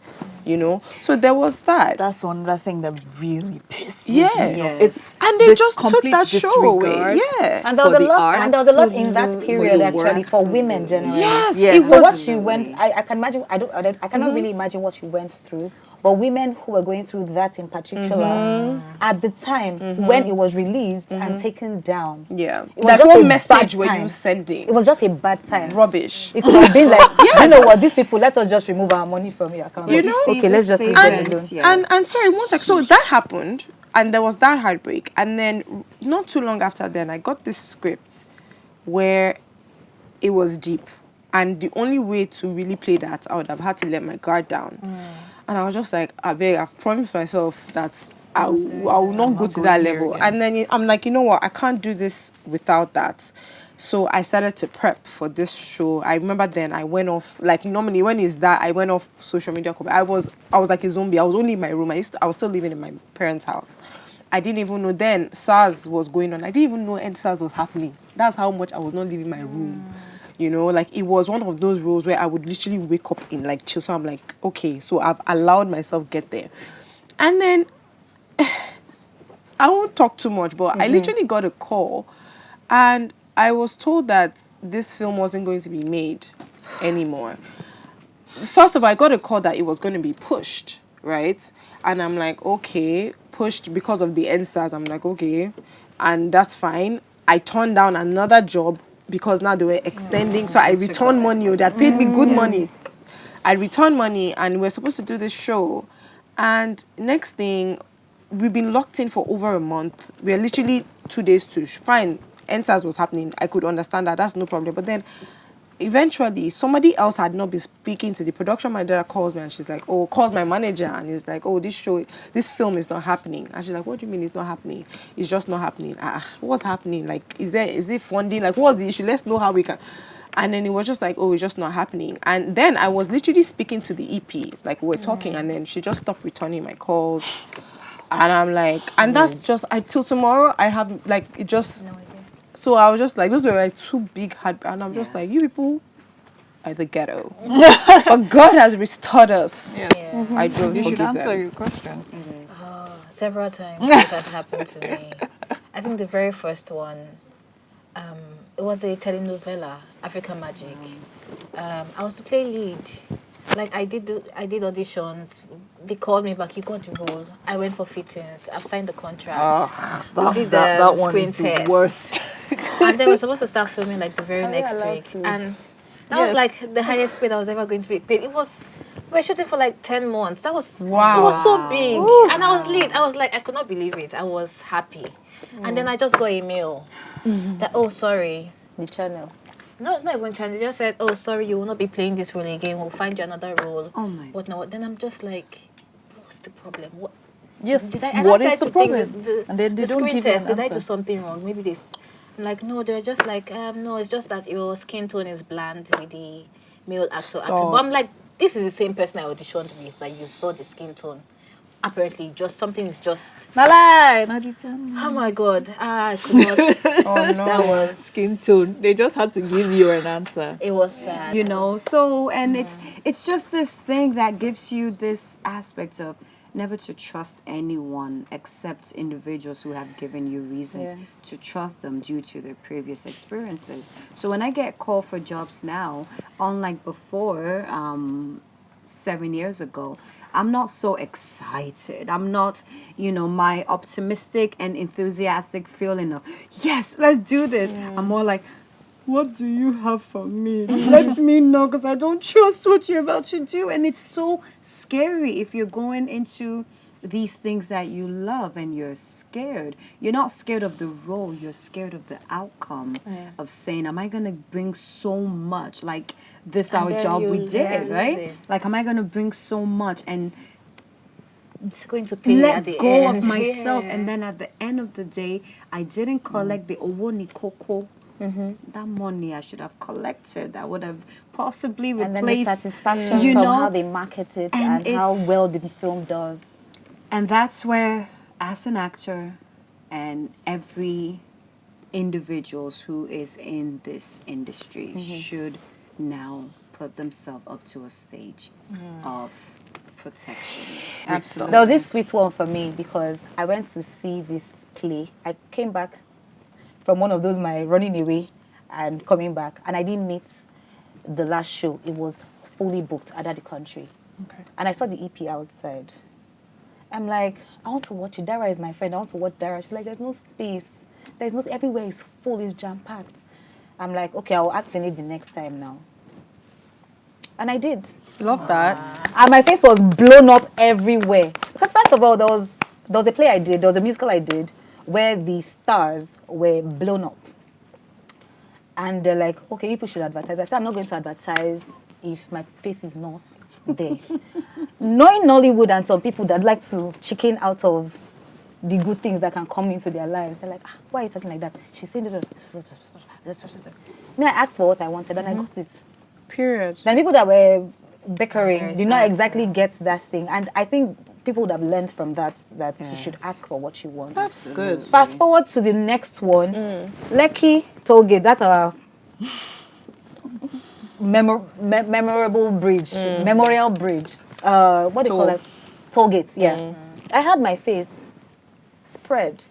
So there was that. That's another thing that really pisses Yeah. me off. It's And they the just took complete that show away. disregard Yeah. And there was for a the lot, art, and there was a lot in that for period the actually work. for women generally. Yes. Yes. It So was. what you went, I can imagine. I cannot really imagine what you went through. But women who were going through that in particular, at the time when it was released and taken down, Yeah. it was That just whole a message bad were time. you sending? It was just a bad time. Rubbish. It could have been like, you know what, these people, let us just remove our money from your account. You know? okay, let's just leave And, them alone. and sorry, one sec. So that happened, and there was that heartbreak, and then not too long after then, I got this script where it was deep, and the only way to really play that, I would have had to let my guard down, and I was just like, I've promised myself that I will not go to that level, and then I'm like, you know what, I can't do this without that. So I started to prep for this show. I remember then I went off, like normally when it's that, I went off social media. I was like a zombie. I was only in my room. I was still living in my parents' house. I didn't even know then SARS was going on. I didn't even know SARS was happening. That's how much I was not leaving my room. You know, like it was one of those roles where I would literally wake up in like chill. So I'm like, okay, so I've allowed myself get there. And then I won't talk too much, but I literally got a call and I was told that this film wasn't going to be made anymore. First of all, I got a call that it was going to be pushed, right? And I'm like, okay, pushed because of the NSAS. I'm like, okay, and that's fine. I turned down another job because now they were extending. So I returned money. They had paid me good money. I returned money and we're supposed to do this show. And next thing, we've been locked in for over a month. We're literally 2 days to fine. NSAS was happening. I could understand that. That's no problem. But then eventually somebody else had not been speaking to the production manager. Calls me and she's like, oh, calls my manager and he's like, oh, this film is not happening. And she's like, what do you mean it's not happening? It's just not happening. What's happening? Like, is it funding? Like, what's the issue? Let's know how we can. And then it was just like, oh, it's just not happening. And then I was literally speaking to the EP, like we were talking, and then she just stopped returning my calls. And I'm like, and that's just, till tomorrow, I have, like, it just, No idea. so I was just like, those were like two big hard, and I'm just like, you people are the ghetto. But God has restored us. Yeah. I don't You should forgive answer them. your question. Several times it has happened to me. I think the very first one, it was a telenovela, African Magic. I was to play lead. Like I did auditions. They called me back. You got the role. I went for fittings. I've signed the contract. We did that the one screen is the test. worst. And then we're supposed to start filming like the very next allowed week. to? And that was like the highest paid I was ever going to be paid. It was, we were shooting for like 10 months. That was, Wow. it was so big. And I was lead. I was like, I could not believe it. I was happy. And then I just got a mail that, oh, sorry. The channel. No, not even trying. They just said, oh, sorry, you will not be playing this role again. We'll find you another role. Oh my. Whatnot. Then I'm just like, what's the problem? What? Yes. Did I, and What I is tried the to think problem? The, And then they the don't screen give you test, an did I do answer. something wrong? Maybe this. I'm like, no, they're just like, no, it's just that your skin tone is bland with the male actor. But I'm like, this is the same person I auditioned with. Like, you saw the skin tone. Apparently, just something is just. Oh my God, I could not. Oh no. That was. Skin tone. They just had to give you an answer. It was sad. You know, so and it's just this thing that gives you this aspect of never to trust anyone except individuals who have given you reasons to trust them due to their previous experiences. So when I get called for jobs now, unlike before, 7 years ago, I'm not so excited. I'm not, my optimistic and enthusiastic feeling of, yes, let's do this. I'm more like, what do you have for me? Let me know, because I don't trust what you're about to do. And it's so scary if you're going into these things that you love and you're scared. You're not scared of the role. You're scared of the outcome of saying, am I going to bring so much? Like this, And our then job we you did, lose right? it. Like, am I going to bring so much and It's going to pay at let the go end. of myself? Yeah. And then at the end of the day, I didn't collect the owo ni koko. That money I should have collected, that would have possibly And then the replaced, satisfaction you from know, how they market it and and how it's- well the film does. and that's where, as an actor and every individuals who is in this industry should now put themselves up to a stage of protection. Absolutely. There was this sweet one for me because I went to see this play. I came back from one of those, my running away and coming back, and I didn't meet the last show. It was fully booked out of the country. Okay. And I saw the EP outside. I'm like, I want to watch it. Dara is my friend. I want to watch Dara. She's like, there's no space. There's no, everywhere is full, it's jam-packed. I'm like, okay, I'll act in it the next time now. And I did. Love that. And my face was blown up everywhere. Because first of all, there was a play I did, there was a musical I did, where the stars were blown up. And they're like, okay, people should advertise. I said, I'm not going to advertise if my face is not there. Knowing Nollywood and some people that like to chicken out of the good things that can come into their lives, they're like, why are you talking like that? She's saying me, I asked for what I wanted and I got it. Period. Then people that were bickering There is did not that, exactly yeah. get that thing. And I think people would have learned from that you should ask for what you want. That's good. Fast forward to the next one. Lekki Tollgate, that's our memorable bridge, memorial bridge. What do you call it? Toll gates. Yeah, I had my face spread.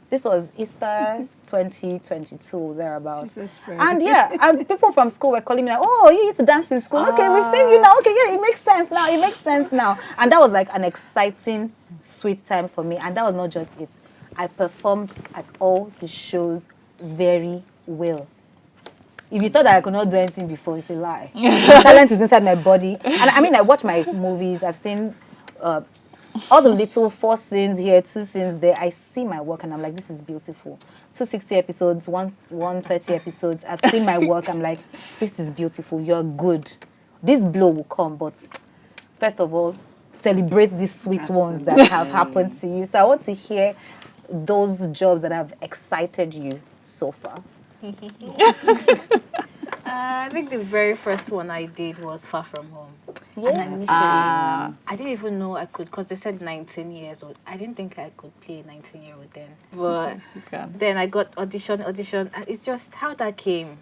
This was Easter 2022, thereabouts. And and people from school were calling me like, oh, you used to dance in school. Okay, we've seen you now. Okay, yeah, it makes sense now. It makes sense now. And that was like an exciting, sweet time for me. And that was not just it. I performed at all the shows very well. If you thought that I could not do anything before, it's a lie. Talent is inside my body. And I mean, I watch my movies. I've seen all the little 4 scenes here, 2 scenes there. I see my work and I'm like, this is beautiful. 260 episodes, 130 episodes. I've seen my work. I'm like, this is beautiful. You're good. This blow will come, but first of all, celebrate these sweet ones that have happened to you. So I want to hear those jobs that have excited you so far. I think the very first one I did was Far From Home. Yeah. I didn't even know I could, because they said 19 years old. I didn't think I could play a 19-year-old then. But then I got audition, and it's just how that came.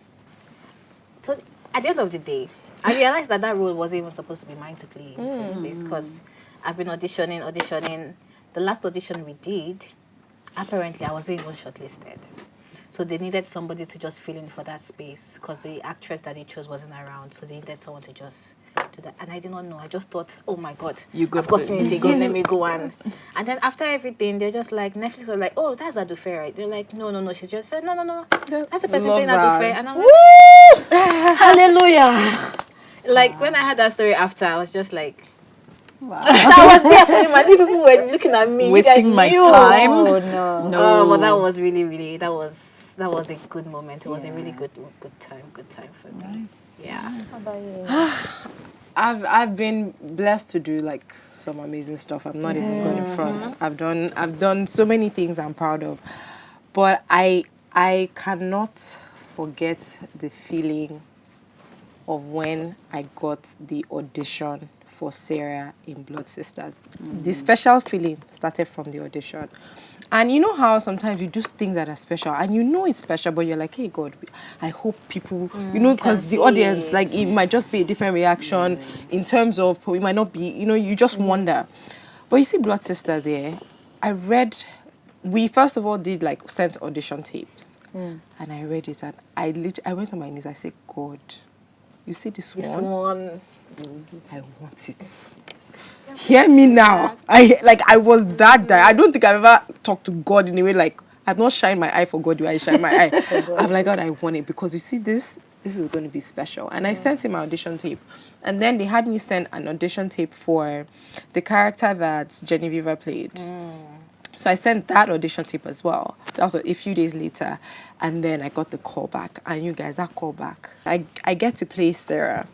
So at the end of the day, I realized that role wasn't even supposed to be mine to play in the first place, because I've been auditioning. The last audition we did, apparently I wasn't even shortlisted. So they needed somebody to just fill in for that space, because the actress that they chose wasn't around. So they needed someone to just do that. And I did not know. I just thought, oh my God, I've gotten it again. Let me go on. And then after everything, they're just like, Netflix was like, oh, that's Adufe, right? They're like, no. She just said, no. That's the person playing Adufe. And I'm like, hallelujah. Like, when I had that story after, I was just like, wow. So I was there for him. I see people were looking at me. Wasting my time. Oh, no. But that was really, that was a good moment. It was a really good time for me. Nice. Yeah. How about you? I've been blessed to do like some amazing stuff. I'm not even going in front. I've done so many things I'm proud of, but I cannot forget the feeling of when I got the audition for Sarah in Blood Sisters. The special feeling started from the audition. And you know how sometimes you do things that are special and you know it's special, but you're like, hey, God, I hope people, because the audience, like, it might just be a different reaction in terms of, it might not be, you just wonder. But you see Blood Sisters here, we first of all did like sent audition tapes. And I read it and I went on my knees, I said, God, you see this one? I want it. Hear me now. I was that guy. I don't think I've ever talked to God in a way like I've not shined my eye for God. I shine my eye. I'm like, God, I want it because you see this is going to be special. And I sent him my audition tape. And then they had me send an audition tape for the character that Genevieve played. So I sent that audition tape as well. That was a few days later. And then I got the call back. And you guys, that call back, I get to play Sarah.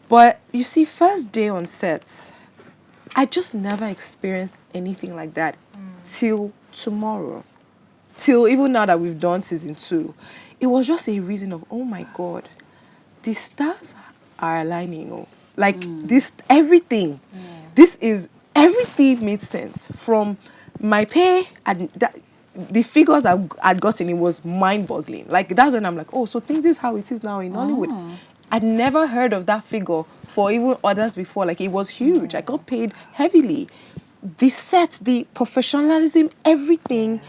But you see, first day on set, I just never experienced anything like that till tomorrow. Till even now that we've done season 2. It was just a reason of, oh my God, the stars are aligning. Like this, everything. Everything made sense. From my pay, and the figures I'd gotten, it was mind-boggling. Like, that's when I'm like, oh, so think this is how it is now in Nollywood. I'd never heard of that figure for even others before. Like, it was huge. I got paid heavily. The set, the professionalism, everything.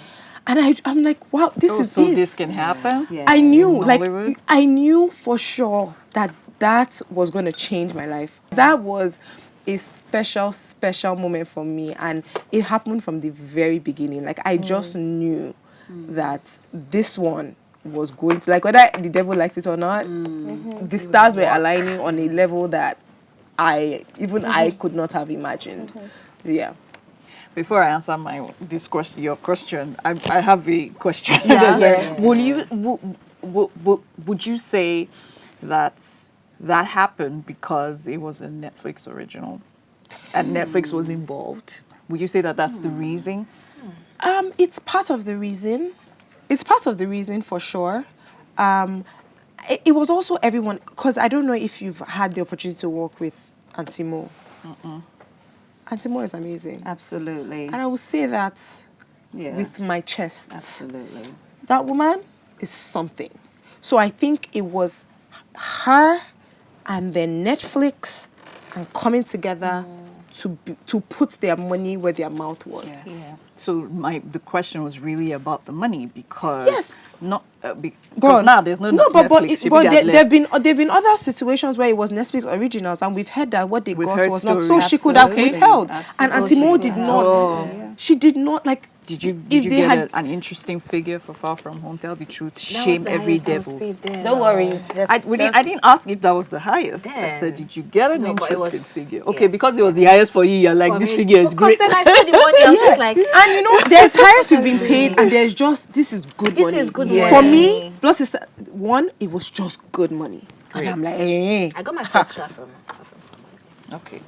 And I'm like, wow, this is it. So this can happen? Yes. I knew for sure that was going to change my life. That was a special, special moment for me. And it happened from the very beginning. Like, I just knew that this one was going to, like, whether the devil liked it or not, the stars were aligning on a level that I could not have imagined. Yeah. Before I answer your question, I have a question. Would you say that happened because it was a Netflix original and Netflix was involved? Would you say that that's the reason? It's part of the reason. It's part of the reason for sure. It was also everyone, because I don't know if you've had the opportunity to work with Auntie Imoh. Auntie Imoh is amazing. Absolutely. And I will say that with my chest. Absolutely. That woman is something. So I think it was her and then Netflix and coming together to put their money where their mouth was. Yes. Yeah. So the question was really about the money because Yes. not Go because on. now there's no but Netflix. She but be that there've left. been other situations where it was Netflix originals, and we've heard that what they We've got heard was not. So stories. she could have Absolutely. withheld, and Auntie Mo Absolutely. did not. Oh. She did not like. Did you if they get had an interesting figure for Far From Home? Tell the truth. That was Shame the every highest I was devils. paid then. Don't worry. I didn't ask if that was the highest. I said, Damn. did you get an No, but it interesting was- figure? Okay, yes, because it was the highest for you, you're like, I this mean, figure is because great. then I saw the money, I was just like, And you know, there's highest you've been paid, and there's just this is good This money. is good Yes. For money. me, plus it's one, it was just good money, Great. and I'm like, eh. I got my first car from. Okay.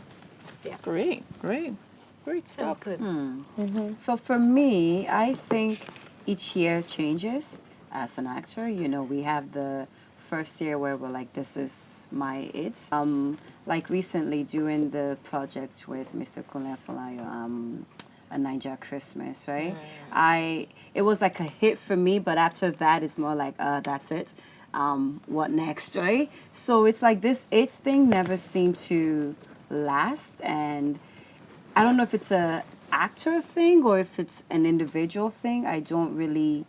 Yeah. Great That was stuff. good. So for me, I think each year changes as an actor. You know, we have the first year where we're like, this is my it. Like recently doing the project with Mr. Kunle Folayo, a Niger Christmas, right? It was like a hit for me, but after that, it's more like, that's it. What next, right? So it's like this it thing never seemed to last, and I don't know if it's a actor thing or if it's an individual thing. I don't really.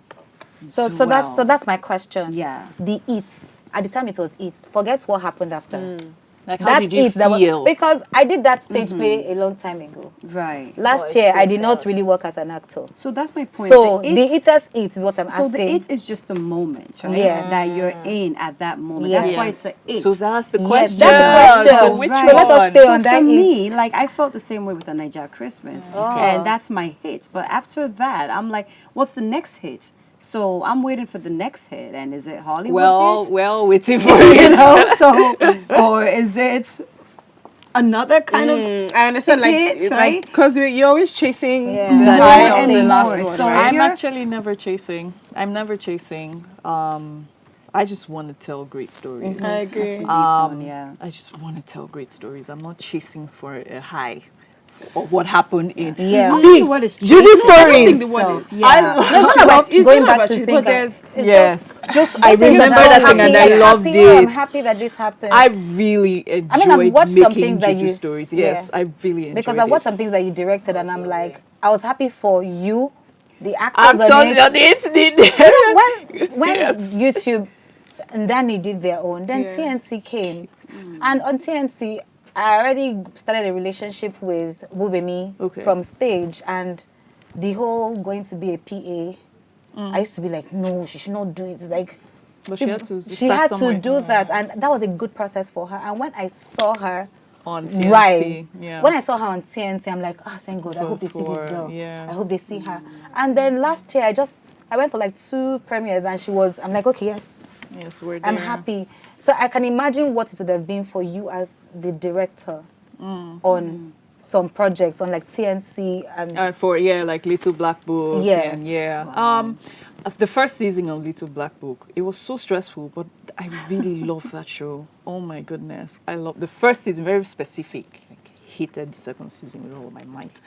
So dwell. that's my question. Yeah. The it. At the time it was it. Forget what happened after. Like, how That's did you it. That was, feel? because I did that stage play a long time ago. Right. Last it year I still did not felt- really work as an actor. So that's my point. So The the it's- eater's it is what I'm so asking. the it is just a moment, right? Yes. That you're in at that moment. Yes. That's why it's a it. So that's the Yes, question. that's the question. So which Right. So let us one? stay So on that for it. me, like I felt the same way with a Niger Christmas, Oh. and that's my hit. But after that, I'm like, what's the next hit? So I'm waiting for the next hit, and is it Hollywood hit? Well, waiting for You it. know, so or is it another kind of I understand, hit, right? because you're always chasing Yeah. the That high next on the stage. last one, So right? I'm You're- actually never chasing. I'm never chasing. I just want to tell great stories. I agree. That's a deep one, yeah. I just want to tell great stories. I'm not chasing for a high of what happened in. Yeah. I think the word is Judy chasing stories. the word is- itself, yeah. I No, it's not It's about not going about back to chasing, think. but there's yes, just I Just think remember about that thing and I loved I'm it. happy that this happened. I really enjoyed I mean, I've watched some making things that Juju you stories. Yes, yeah. I really enjoyed because it. I watched some things that you directed, and I'm like, I was happy for you, the actors Actors on it. on it did. when Yes. YouTube and Danny did their own, then Yeah. TNC came, and on TNC I already started a relationship with Gbubemi Okay. from stage, and the whole going to be a PA. I used to be like, no, she should not do it. It's like But she had to. she start had somewhere. to do that, and that was a good process for her. And when I saw her on TNC. right, Yeah. when I saw her on TNC, I'm like, oh, thank God, I For- hope they see for- this girl. yeah. I hope they see her. And then last year, I went for like 2 premieres, and I'm like, okay, yes, Yes, we're there. I'm happy. So I can imagine what it would have been for you as the director on some projects, on like TNC and For like Little Black Book. Yes. And the first season of Little Black Book, it was so stressful, but I really loved that show. Oh my goodness, I love the first season. Very specific. Like, hated the second season with all my might.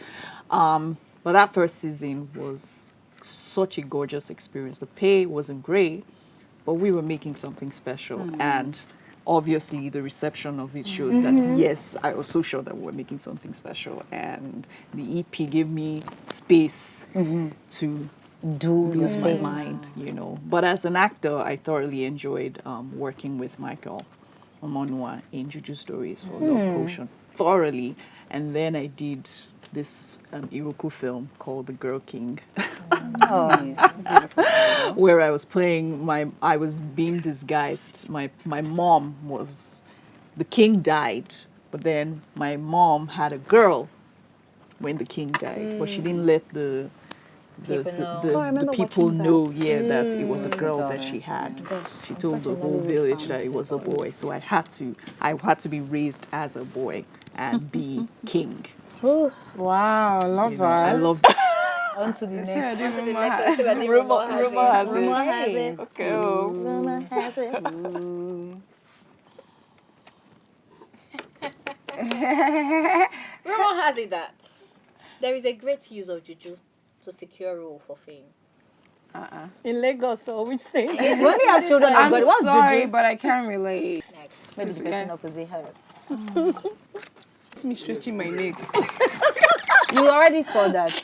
But that first season was such a gorgeous experience. The pay wasn't great, but we were making something special, and obviously the reception of it showed that yes, I was so sure that we were making something special, and the EP gave me space to do lose your my thing. mind, But as an actor, I thoroughly enjoyed working with Michael Omonua in Juju Stories for Love Potion thoroughly, and then I did this Iroku film called The Girl King. Nice. Beautiful title. Where I was playing I was being disguised. My mom was, the king died, but then my mom had a girl when the king died, but she didn't let the People know. Oh, I remember people watching that. know, that it was a It's a girl that daughter. she had. Yeah. She told such a the whole Nollywood village fan. that it was a boy, so I had to be raised as a boy and be king. Ooh, Wow, love I that. loved on to the Yeah, next. I didn't On to the remember next how- one. So we're doing Rumor has it. Rumor has it. Okay. Oh. Rumor has it. Rumor has it that there is a great use of juju to secure role for fame. In Lagos or which state? We only have children. I'm God, what's sorry, juju? but I can't relate. Maybe the Okay. person opposite her. It's me stretching my neck. You already saw that.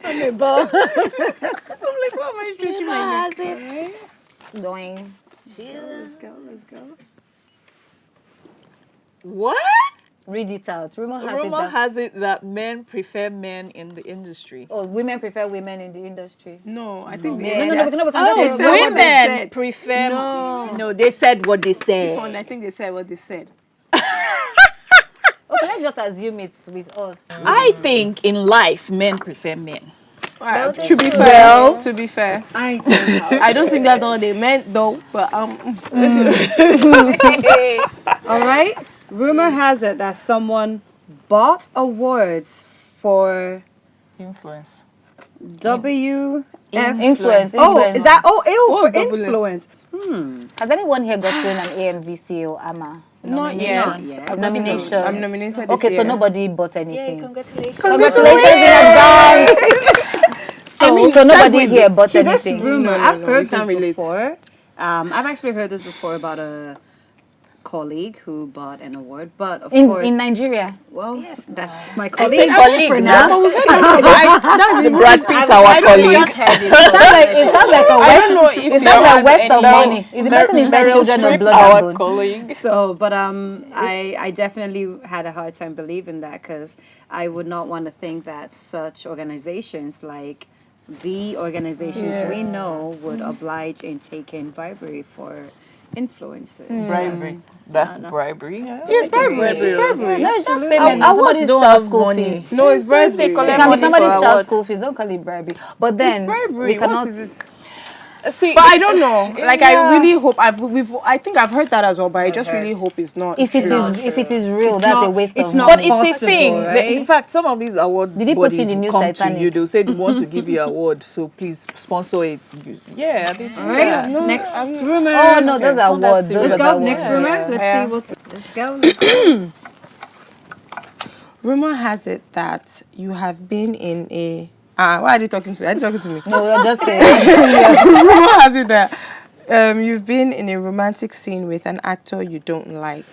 I'm like, why am I stretching my neck? Going. Let's go. What? Read it out. Rumor Rumor has it that has it that men prefer men in the industry. women prefer women in the industry. No, I think No, they. we can Oh, just they say said what they Women said. prefer. No. They said what they said. This one, I think they said what they said. Okay, let's just assume it's with us. I think in life, men prefer men. To be fair, I don't think that's all they meant though. But All right. Rumor has it that someone bought awards for Influence. Influence. Oh, is that for double F. influence? Has anyone here got to win an AMVC or AMA? not yet. Not yet. I'm Nomination. I'm nominated. This Okay, so year. nobody bought anything. Congratulations. Congratulations in advance. So nobody here bought To this anything. rumor, No, I've we heard can't this relate. before. I've actually heard this before about a colleague who bought an award, but of course, In Nigeria. well, that's my I colleague. said colleague now. That's the Brad Pitt, our I colleague. just heard it. It sounds like a I waste. don't know if It sounds like a waste of no. money. Is the person inside Meryl children of Streep, blood our and bone? colleague. So, but I definitely had a hard time believing that because I would not want to think that such organizations like the organizations we know would oblige in taking bribery for influences. Bribery. That's bribery. Yes, bribery. No, it's just payment. Now Awards somebody's don't child have school money. fees. No, it's bribery. It can be somebody's child school fees. Don't call it bribery. But then bribery. we cannot. What is it? See, But I don't know. Like Yeah. I really hope I think I've heard that as well. But I just really hope it's not. If it true. is real, that's a waste it's of not money. but it's a possible, thing. right? In fact, some of these award Did he put bodies in the new come Titanic? to you. They'll say they want to give you an award, so please sponsor it. Yeah, they do All right, that. next rumor. Oh no, those are not that awards. serious. Those Let's are go. awards. Next rumor. Yeah. Let's go. Rumor has it that you have been in a. Why are they talking to? Are they talking to me? No, we're just saying. Rumor has it that you've been in a romantic scene with an actor you don't like.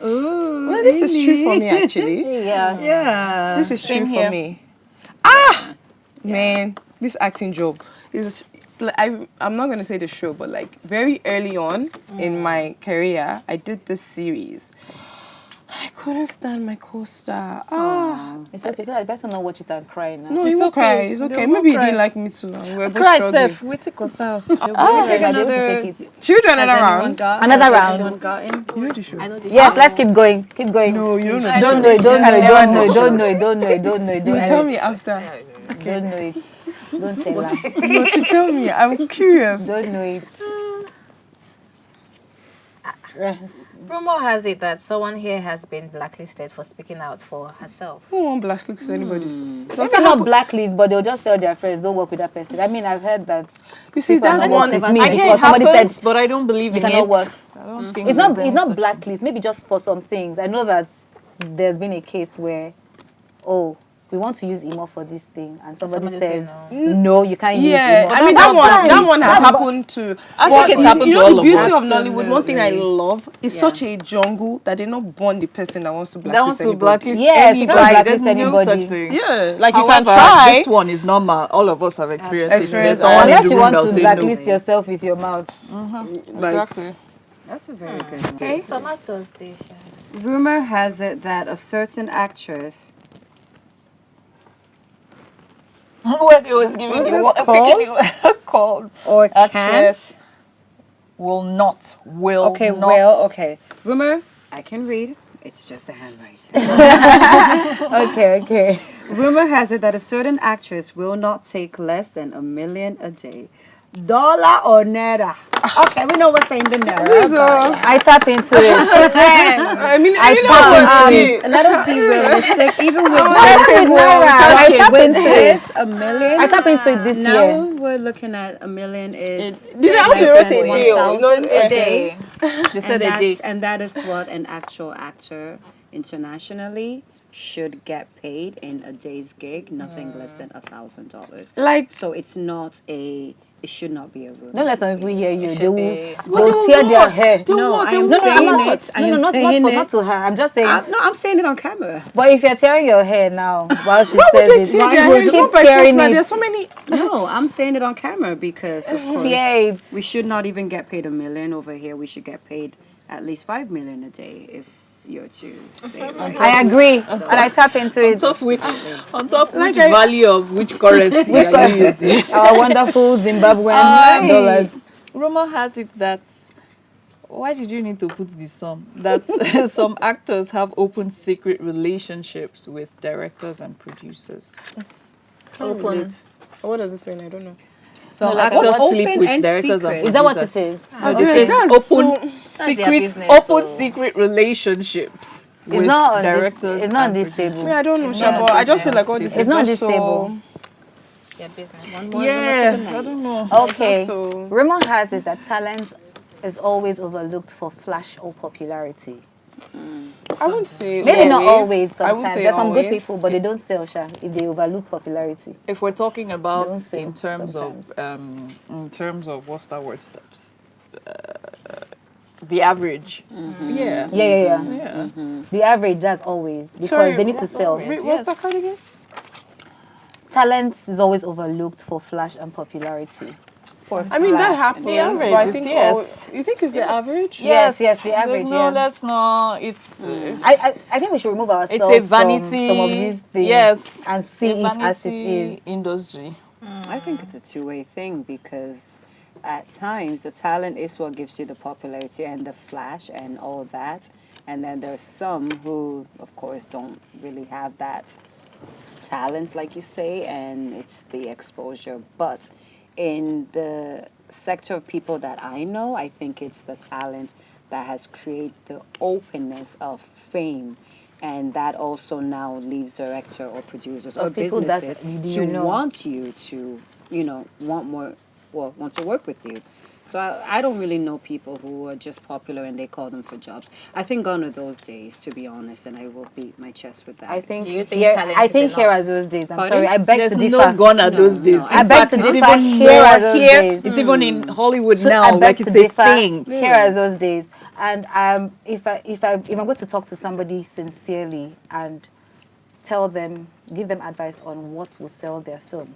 Ooh, Well, this is true for me actually. Yeah. Yeah. This is Same true here. for me. Man, this acting job is. I'm not gonna say the show, but like very early on in my career, I did this series. I couldn't stand my co-star. It's okay. So I better not watch it and cry now. No, It's he won't okay. cry. It's They okay. won't Maybe he cry. didn't like me too. And we're both Cry struggling. self. We take ourselves. Take Take it. Should we do another Has anyone round? got- Another has round. anyone gotten? You know the show. I know this. Yes, let's keep going. Keep going. No, you don't know. Don't know it. Don't know it. Don't know it. Don't know it. Don't know it. Don't know it. You Don't tell know it. me after. Don't know it. Don't tell her. No, you tell me. I'm curious. Don't know it. Rumor has it that someone here has been blacklisted for speaking out for herself. Who won't blast looks anybody? Maybe not blacklist, but they'll just tell their friends, don't work with that person. I mean, I've heard that. You see, people that's have one. worked with me I hear because it somebody happens, said but I don't believe you in cannot it. work. I don't think It's not. there's It's not such- blacklist. Maybe just for some things. I know that there's been a case where, we want to use Imoh for this thing, and somebody Somebody says, say no, you can't Yeah, use Imoh. I mean That's that fine. one has That's happened to. I but think it's happened you to know all the of beauty us. of Nollywood. One thing I Absolutely. love is such a jungle that they not born the person that wants to blacklist That wants to anybody. blacklist Yes, you can't anybody. blacklist There's no anybody. such thing. Yeah, like However, you can try. this one is normal. All of us have experienced it. Experience. There's someone in Unless the you room want that'll to say blacklist no. yourself with your mouth. Like, Exactly. That's a very good one. Okay. Some actors they Rumor has it that a certain actress When it was giving What's you this called or actress can't. will not. Okay, not. well, okay. Rumor, I can read. It's just a handwriting. Okay. Rumor has it that a certain actress will not take less than $1 million a day. Dollar or naira? Okay, we know what's in the naira. so, I tap into it. I mean, I you know tap what? into it. Let us be realistic. Even with with naira. I tap with into this, it. $1 million. I tap into it this Now year. we're looking at $1 million is Did I hope you less wrote than a deal? 1,000 A day. They said a day. And that is what an actual actor internationally should get paid in a day's gig nothing less than $1,000. Like, So it's not a. It should not be a rule. Don't let some people hear you. should They will, be. they'll tear their hair. No, I am No, saying I'm not. it. I am No, saying not it. to her. I'm just saying. I'm saying it on camera. But if you're tearing your hair now while she why would says they it, tear Why their would hair? It's you not by tearing force, man. it? There's so many. No, I'm saying it on camera because of course tear it. we should not even get paid $1 million over here. We should get paid at least $5 million a day if you're to say it right. I agree, and I tap into it. On top which I- value of which currency are you using? Our wonderful Zimbabwean dollars. Rumor has it that, why did you need to put this sum? That some actors have open secret relationships with directors and producers. Open. What does this mean? I don't know. Some like actors open sleep with and directors and secret. producers. Is that what it is? No, it says That's open so- secret, business, open so- secret relationships It's with not on directors. this. It's not on and this producers. Me, table. I don't know, It's Sha, not but I just feel business. like all this It's is not on just this table. Your business. Yeah, I don't know. Okay. So- Rumor has it that talent is always overlooked for flash or popularity. I wouldn't say Maybe not always. I would Sometimes say there's some good always. people, but they don't sell Sha if they overlook popularity. If we're talking about Don't fail in terms sometimes. of what's that word steps, the average. Yeah. Yeah. Yeah. The average, that's always because Sorry, they need to sell. Wait, what's that called again? Talent is always overlooked for flash and popularity. I mean, that happens, The average, but I think yes. you think it's the average? Yes, the average, There's no, yeah. let's not. It's I think we should remove ourselves it's a vanity. from some of these things Yes, and see a it as it vanity is. industry. I think it's a two-way thing because at times the talent is what gives you the popularity and the flash and all that. And then there's some who, of course, don't really have that talent, like you say, and it's the exposure. But in the sector of people that I know, I think it's the talent that has created the openness of fame. And that also now leaves director or producers or Of people that businesses do to you know. want you to, want to work with you. So I don't really know people who are just popular and they call them for jobs. I think gone are those days, to be honest, and I will beat my chest with that. I think Do you think here, talent I is think here enough? are those days. I'm Pardon? sorry, I beg There's to differ. no gone at those days. no. In I beg fact, to it's differ. even Here more are those here. days. It's even in Hollywood So I now. beg Like to it's a differ. thing. Here are those days, and if I'm going to talk to somebody sincerely and tell them, give them advice on what will sell their film,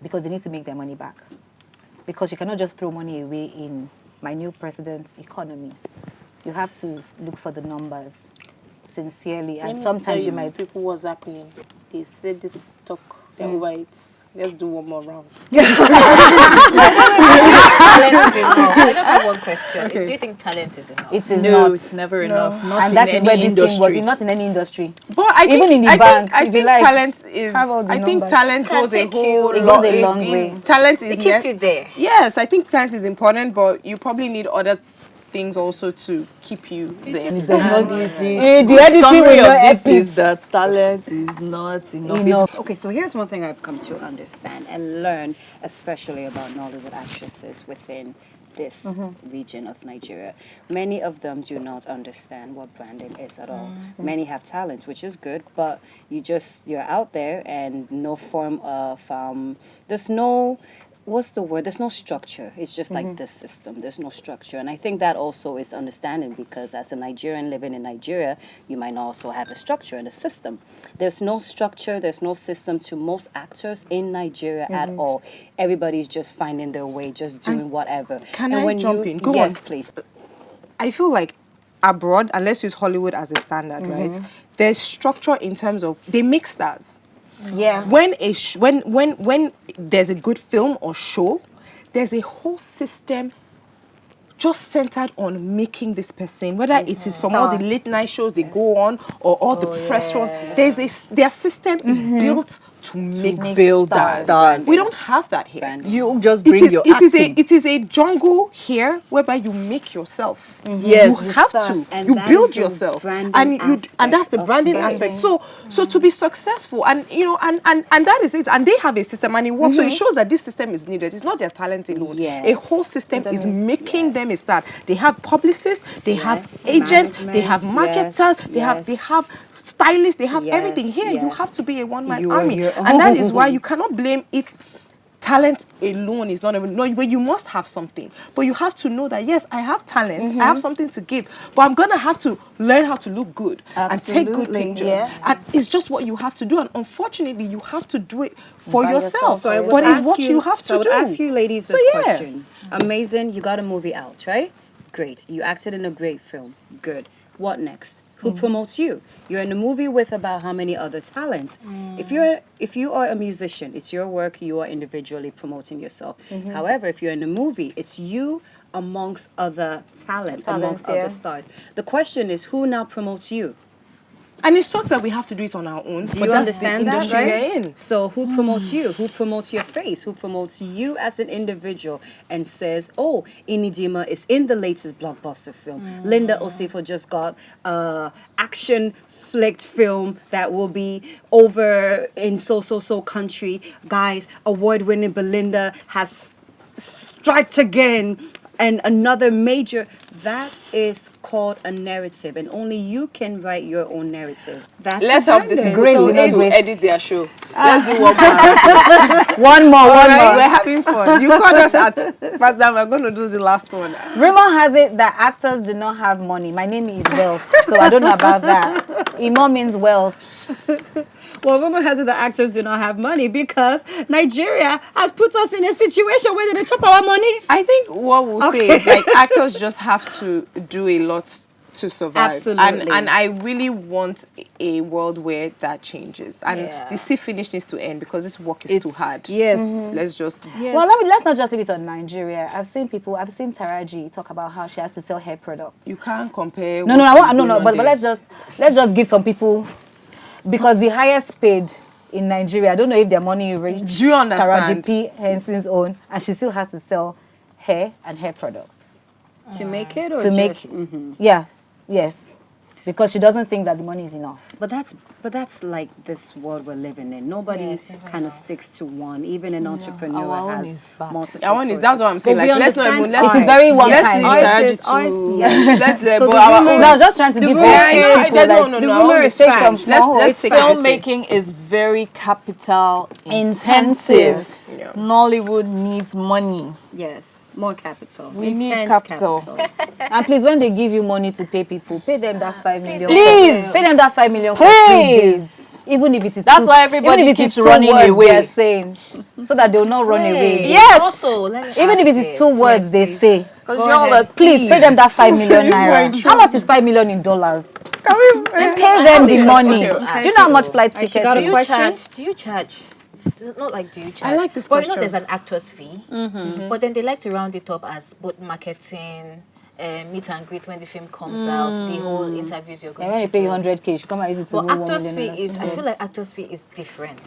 because they need to make their money back. Because you cannot just throw money away in my new president's economy. You have to look for the numbers sincerely, and sometimes you might. People what's happening. They said this is stock. They're over it. Let's do one more round. Talent is enough. I just have one question. Okay. Do you think talent is enough? It is No, not. it's never enough. Not And in that is any where this thing was. industry. Not in any industry. But I think Even in the I bank, think, I if you think like, talent is. have all the I think numbers. talent Can goes a take whole. you- It goes a long way. Talent is It keeps you there. Yes, I think talent is important, but you probably need other things also to keep you there. It does not. The The editing summary will of not this help is it. that talent is not enough. Enough. Okay, so here's one thing I've come to understand and learn, especially about Nollywood actresses within this region of Nigeria. Many of them do not understand what branding is at all. Many have talent, which is good, but you're out there and no form of, there's no, what's the word? There's no structure. It's just like this system. There's no structure. And I think that also is understanding because as a Nigerian living in Nigeria, you might not also have a structure and a system. There's no structure, there's no system to most actors in Nigeria at all. Everybody's just finding their way, just doing whatever. Can And I when jump in? Go yes, on. please. I feel like abroad, and let's use Hollywood as a standard, right? There's structure in terms of they make stars. Yeah. When when there's a good film or show, there's a whole system just centered on making this person, whether it is from all the late night shows they go on or all the press runs. Their system is built to make build stars. stars. We don't have that here. Branding. You just bring your acting. It is a jungle here whereby you make yourself. Yes. You have to. And You that build is the yourself, branding and that's the aspect of branding branding. aspect. So to be successful, and that is it. And they have a system, and it works. So it shows that this system is needed. It's not their talent alone. Yes. A whole system is making them a start. They have publicists, they have Yes. agents, they have Management, marketers, yes, they have stylists, they have Yes, everything. Here, you yes. have to be a one-man You are army, your and that is why own. you cannot blame if talent alone is not even no, but you must have something. But you have to know that yes, I have talent, I have something to give, but I'm gonna have to learn how to look good and take good Absolutely. pictures. Yeah. And it's just what you have to do. And unfortunately, you have to do it for By yourself. yourself. So I would but it's ask what you have so I to would do. ask you ladies So this yeah. question. Amazing, you got a movie out, right? Great. You acted in a great film. Good. What next? Who promotes you? You're in a movie with about how many other talents? If you are a musician, it's your work, you are individually promoting yourself. However, if you're in a movie, it's you amongst other talents, amongst yeah. other stars. The question is, who now promotes you? And it sucks that we have to do it on our own. Do but you that's understand the that, industry right? we're in. So who promotes you? Who promotes your face? Who promotes you as an individual and says, oh, Ini Dima is in the latest blockbuster film. Linda Osifo just got action flicked film that will be over in so country. Guys, award-winning Belinda has striked again. And another major, that is called a narrative, and only you can write your own narrative. That's Let's the help this branding. Great, so we know to great. edit their show. Let's do one more. One more. We're having fun. You called us at, but now we're going to do the last one. Rumor has it that actors do not have money. My name is Wealth, so I don't know about that. Imoh means wealth. Well, rumor has it that actors do not have money because Nigeria has put us in a situation where they chop our money. I think what we'll say is like actors just have to do a lot to survive. Absolutely. And I really want a world where that changes. And Yeah. the sea finish needs to end because this work is too hard. Yes. Let's just... Yes. Well, let's not just leave it on Nigeria. I've seen Taraji talk about how she has to sell hair products. You can't compare... No, but let's just give some people, because the highest paid in Nigeria, I don't know if their money reach Do you understand? Taraji P. Henson's own, and she still has to sell hair and hair products. To make it or To make, just... yes, because she doesn't think that the money is enough. But that's like this world we're living in. Nobody kind of sticks to one. Even an entrepreneur Our own is has bad. multiple I want is that's what I'm saying. But Like we let's not even understand It is very one let's kind. leave Ours Taraji is- ours, to yes. let the So but the our rumor- own. No, I was just trying to give rumor- you Yeah, I know. I people, said like, no. the I rumor want is to fact. let's Let's take it this way. Filmmaking is very capital Intensive. intensive. Nollywood needs money. Yes, more capital. We need Intense capital. And please, when they give you money to pay people, pay them that 5 million. Please. Pay them that 5 million for 3 Please. days. Even if it is That's two, why everybody even if it is keeps 2 running words away. They're saying, so that they will not run away. Yes. Also, let me Even ask if it is this. 2 words they say, Because y'all are please pay them that 5 million You are naira. in How much is 5 million in dollars? Can we, Pay them the money. okay. Do you know how much flight And she tickets? got a Do you question? charge? Do you charge? Not like do you charge? like this But you know, question. there's an actor's fee. But then they like to round it up as both marketing, meet and greet when the film comes out, the whole interviews you're going And when to you pay do. you 100K, you should come and use it to But move 1 actor's million fee is, I naira. feel like actor's fee is different.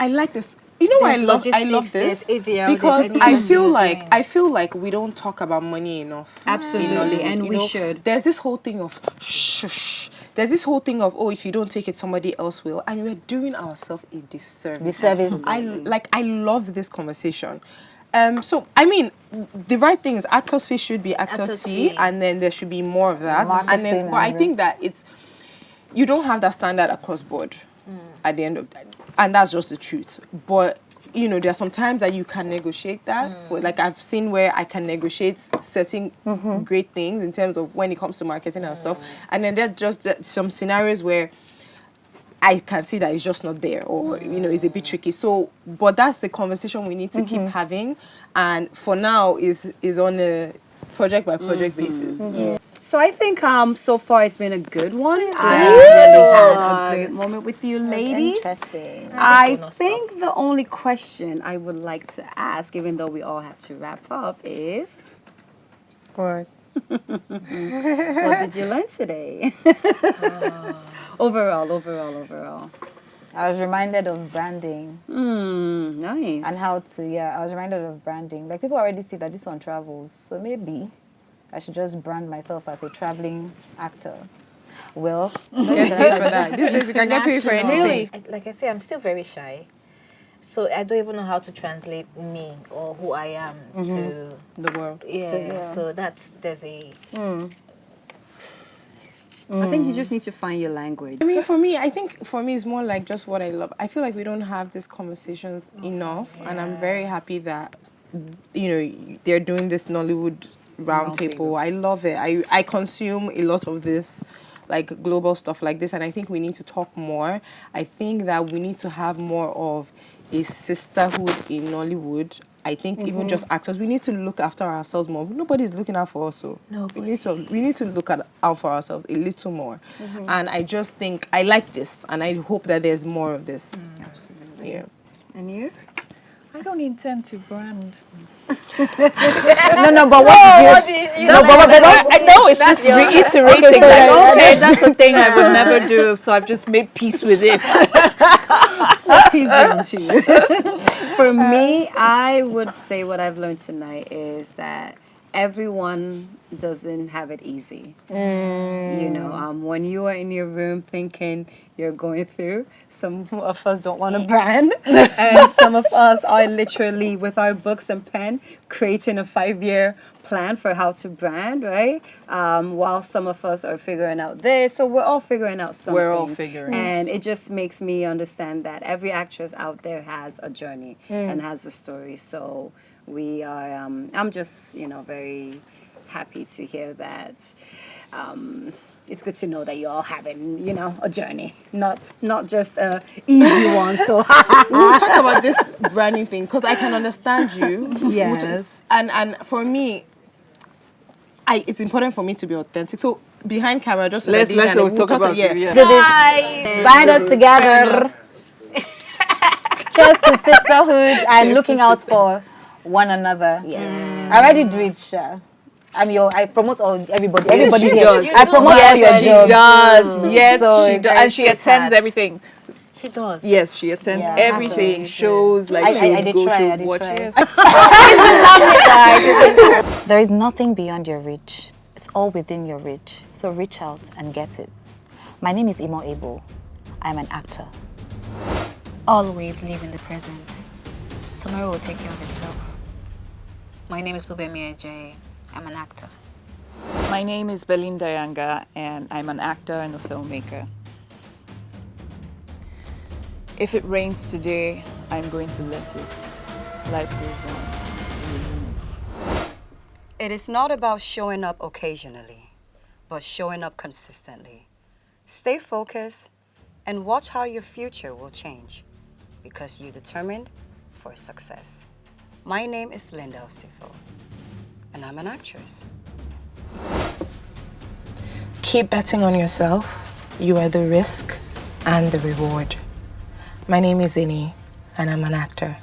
I like this. You know why I There's love logistics, this there's ADL, because there's I anything feel you're like doing. we don't talk about money enough. Absolutely, in Nollywood, and you we know? should. There's this whole thing of shush. There's this whole thing of if you don't take it, somebody else will, and we're doing ourselves a disservice. Disservice. I love this conversation. So I mean, the right thing is actors' fee should be actors' fee, fee. and then there should be more of that. And then, Marketing but I and think that you don't have that standard across board at the end of that, and that's just the truth. But you know, there are some times that you can negotiate that. For like I've seen where I can negotiate certain great things in terms of when it comes to marketing and stuff, and then there are just some scenarios where I can see that it's just not there, or you know, it's a bit tricky. So, but that's the conversation we need to keep having, and for now is on a project by project basis. So I think so far it's been a good one. I really had a great moment with you ladies. Interesting. I think the only question I would like to ask, even though we all have to wrap up, is What? what did you learn today? Overall. I was reminded of branding Nice. and how to, I was reminded of branding. Like, people already see that this one travels, so maybe I should just brand myself as a traveling actor. Well, Get paid for that. These days you can get paid for International. anything. Like I say, I'm still very shy. So I don't even know how to translate me or who I am to The world. So there's a I think you just need to find your language. I mean, I think for me, it's more like just what I love. I feel like we don't have these conversations enough, and I'm very happy that, they're doing this Nollywood roundtable. I love it. I consume a lot of this, like global stuff like this, and I think we need to talk more. I think that we need to have more of a sisterhood in Nollywood. I think even just actors, we need to look after ourselves more. Nobody's looking out for us, so we need to look out for ourselves a little more. And I just think I like this, and I hope that there's more of this. Absolutely. Yeah. And you? I don't intend to brand. No, but what did you? No, but I know it's just reiterating. Okay, That's a thing I would never do. So I've just made peace with it. Peace be unto you. For me, I would say what I've learned tonight is that everyone doesn't have it easy. When you are in your room thinking you're going through, some of us don't want to brand, and some of us are literally with our books and pen creating a 5-year plan for how to brand, right? While some of us are figuring out this, so we're all figuring out something. We're all figuring and it just makes me understand that every actress out there has a journey and has a story. So we are. I'm just very happy to hear that. It's good to know that you're all having, a journey, not just a easy one. So We'll talk about this branding thing because I can understand you. yes, And for me, it's important for me to be authentic. So behind camera, just so Let's that they can- talk about it. Yeah. Bind us together. Cheers to sisterhood and looking out for one another. Yes. I already do it, Sha. I promote everybody. Yes, Everybody she here. does. I promote all your She jobs. does. Yes, So she does. And she attends everything. she does. Yes, she attends Yeah. everything. Shows like I she'll did go, try, she'll I did watch. try. Yes. There is nothing beyond your reach. It's all within your reach. So reach out and get it. My name is Imoh Eboh. I'm an actor. Always live in the present. Tomorrow will take care of itself. My name is Gbubemi Ejeye. I'm an actor. My name is Belinda Yanga, and I'm an actor and a filmmaker. If it rains today, I'm going to let it. Life goes on. We move. It is not about showing up occasionally, but showing up consistently. Stay focused and watch how your future will change because you're determined for success. My name is Linda Osifo, and I'm an actress. Keep betting on yourself. You are the risk and the reward. My name is Ini, and I'm an actor.